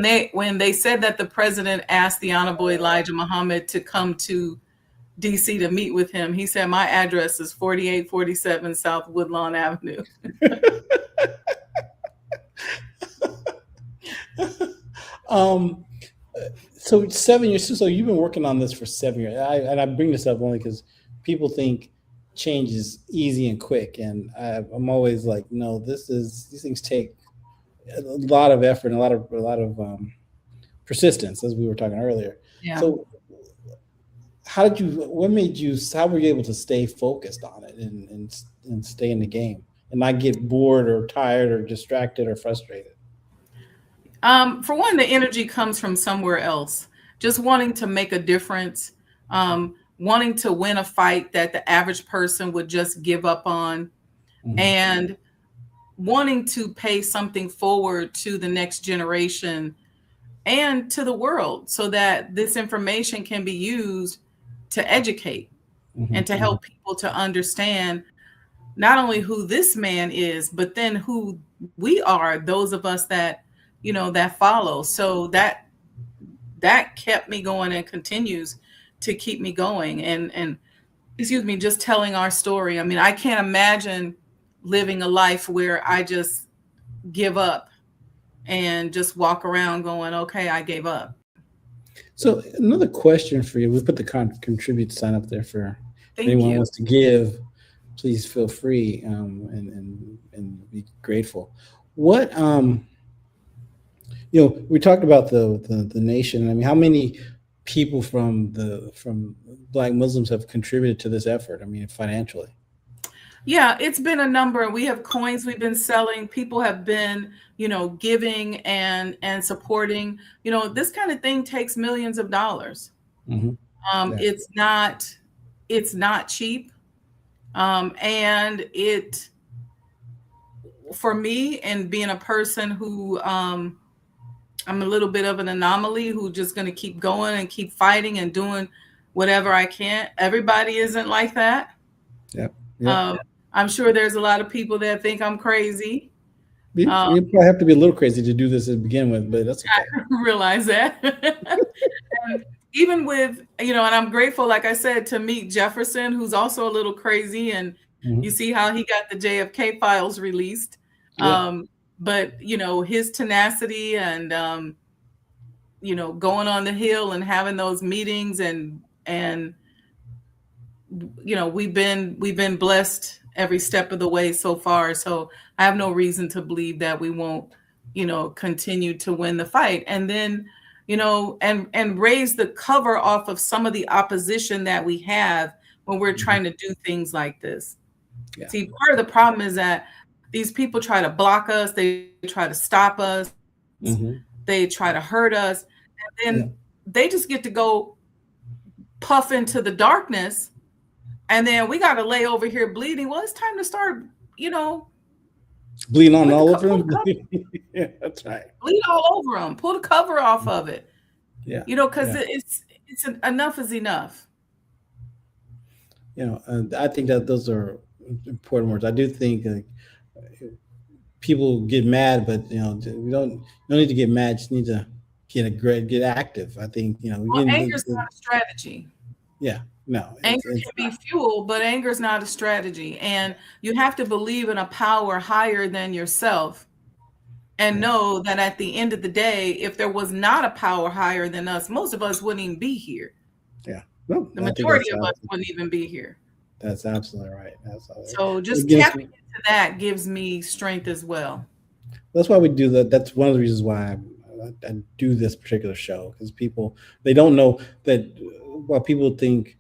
they said that the president asked the Honorable Elijah Muhammad to come to DC to meet with him, he said, "My address is 4847 South Woodlawn Avenue." So 7 years. So you've been working on this for 7 years. I bring this up only because people think change is easy and quick, and I'm always like, no, these things take a lot of effort and a lot of persistence, as we were talking earlier. Yeah. So how were you able to stay focused on it and stay in the game and not get bored or tired or distracted or frustrated? For one, the energy comes from somewhere else, just wanting to make a difference, wanting to win a fight that the average person would just give up on, and wanting to pay something forward to the next generation and to the world so that this information can be used to educate and to help people to understand not only who this man is, but then who we are, those of us that that follow. So that kept me going and continues to keep me going. And just telling our story. I mean, I can't imagine living a life where I just give up and just walk around going, okay, I gave up. So another question for you. We'll put the contribute sign up there for anyone who wants to give. Please feel free and be grateful. What we talked about the nation. I mean, how many people from Black Muslims have contributed to this effort? I mean, financially. Yeah, it's been a number. We have coins we've been selling. People have been, giving and supporting. This kind of thing takes millions of dollars. It's not cheap. And it, for me, and being a person who I'm a little bit of an anomaly, who just going to keep going and keep fighting and doing whatever I can. Everybody isn't like that. Yep. I'm sure there's a lot of people that think I'm crazy. You probably have to be a little crazy to do this to begin with, but that's okay. I realize that. And even with, and I'm grateful, like I said, to meet Jefferson, who's also a little crazy. And you see how he got the JFK files released. Yeah. But, his tenacity and going on the Hill and having those meetings, and we've been blessed every step of the way so far. So I have no reason to believe that we won't, continue to win the fight. And then, and raise the cover off of some of the opposition that we have when we're trying to do things like this. Yeah. See, part of the problem is that these people try to block us, they try to stop us, they try to hurt us, and then they just get to go puff into the darkness, and then we got to lay over here bleeding. Well, it's time to start, bleeding on all over them. Yeah, that's right. Bleed all over them. Pull the cover off of it. Yeah. Because it's enough is enough. I think that those are important words. I do think people get mad, but we don't need to get mad. Just need to get active. I think anger is not a strategy. Yeah, no. Anger can be fuel, but anger is not a strategy, and you have to believe in a power higher than yourself, and know that at the end of the day, if there was not a power higher than us, most of us wouldn't even be here. Yeah, no, the majority of us wouldn't even be here. That's absolutely right. So just tapping into that gives me strength as well. That's why we do that. That's one of the reasons why I do this particular show, because they don't know that. While people think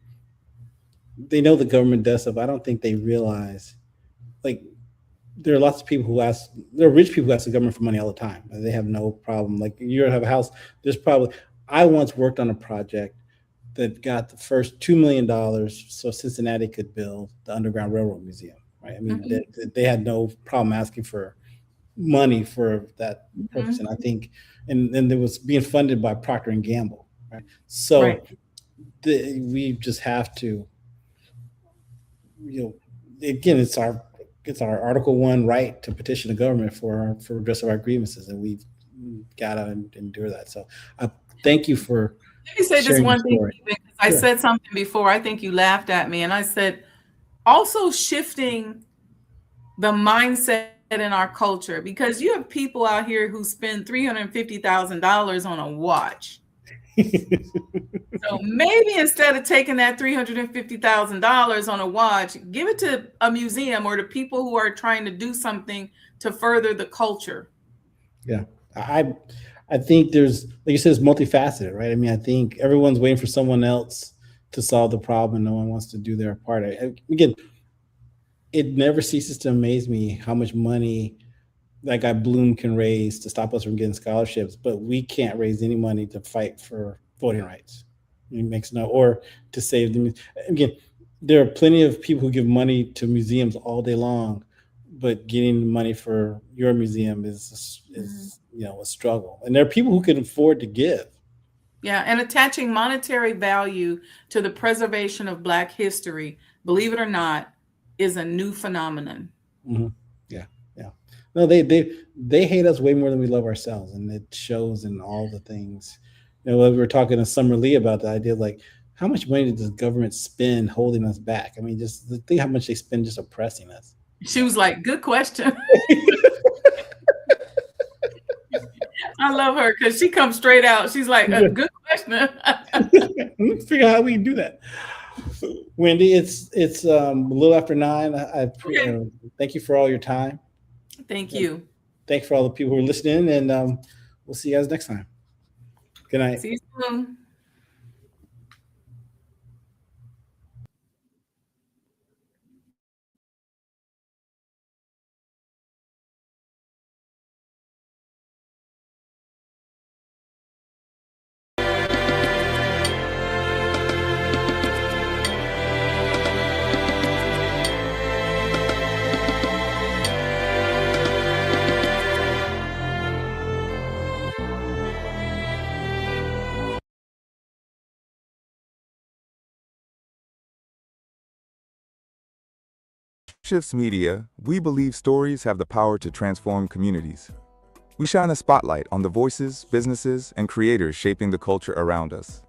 they know the government does stuff, I don't think they realize, like, there are lots of people there are rich people who ask the government for money all the time. They have no problem. Like, you have a house, I once worked on a project that got the first $2 million so Cincinnati could build the Underground Railroad Museum, right? I mean, they had no problem asking for money for that purpose. And I think, and it was being funded by Procter & Gamble, right? So we just have to, again, it's our Article 1 right to petition the government for redress of our grievances, and we've got to endure that. So I thank you for. Let me say this one thing, because I said something before. I think you laughed at me, and I said also shifting the mindset in our culture, because you have people out here who spend $350,000 on a watch. So maybe instead of taking that $350,000 on a watch, give it to a museum or to people who are trying to do something to further the culture. Yeah, I think there's, like you said, it's multifaceted, right? I mean, I think everyone's waiting for someone else to solve the problem, and no one wants to do their part. Again, it never ceases to amaze me how much money that guy Bloom can raise to stop us from getting scholarships, but we can't raise any money to fight for voting rights. It makes or to save them. Again, there are plenty of people who give money to museums all day long, but getting money for your museum is a struggle. And there are people who can afford to give. Yeah, and attaching monetary value to the preservation of Black history, believe it or not, is a new phenomenon. Mm-hmm. Yeah. No, they hate us way more than we love ourselves, and it shows in all the things. We were talking to Summer Lee about the idea, like, how much money does the government spend holding us back? I mean, just think how much they spend just oppressing us. She was like, good question. I love her because she comes straight out. She's like, a good question. Let's figure out how we can do that. Wendy, it's a little after 9. Thank you for all your time. Thank you. Thanks for all the people who are listening, and we'll see you guys next time. Good night. See you soon. Shifts Media, we believe stories have the power to transform communities. We shine a spotlight on the voices, businesses, and creators shaping the culture around us.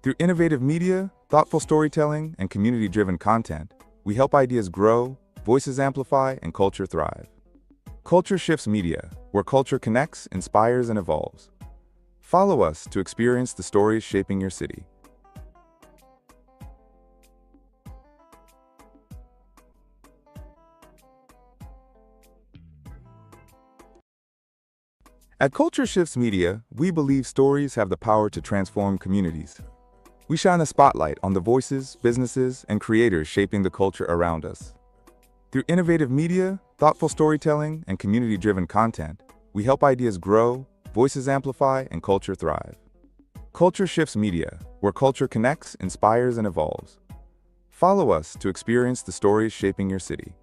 Through innovative media, thoughtful storytelling, and community-driven content, we help ideas grow, voices amplify, and culture thrive. Culture Shifts Media, where culture connects, inspires, and evolves. Follow us to experience the stories shaping your city. At Culture Shifts Media, we believe stories have the power to transform communities. We shine a spotlight on the voices, businesses, and creators shaping the culture around us. Through innovative media, thoughtful storytelling, and community-driven content, we help ideas grow, voices amplify, and culture thrive. Culture Shifts Media, where culture connects, inspires, and evolves. Follow us to experience the stories shaping your city.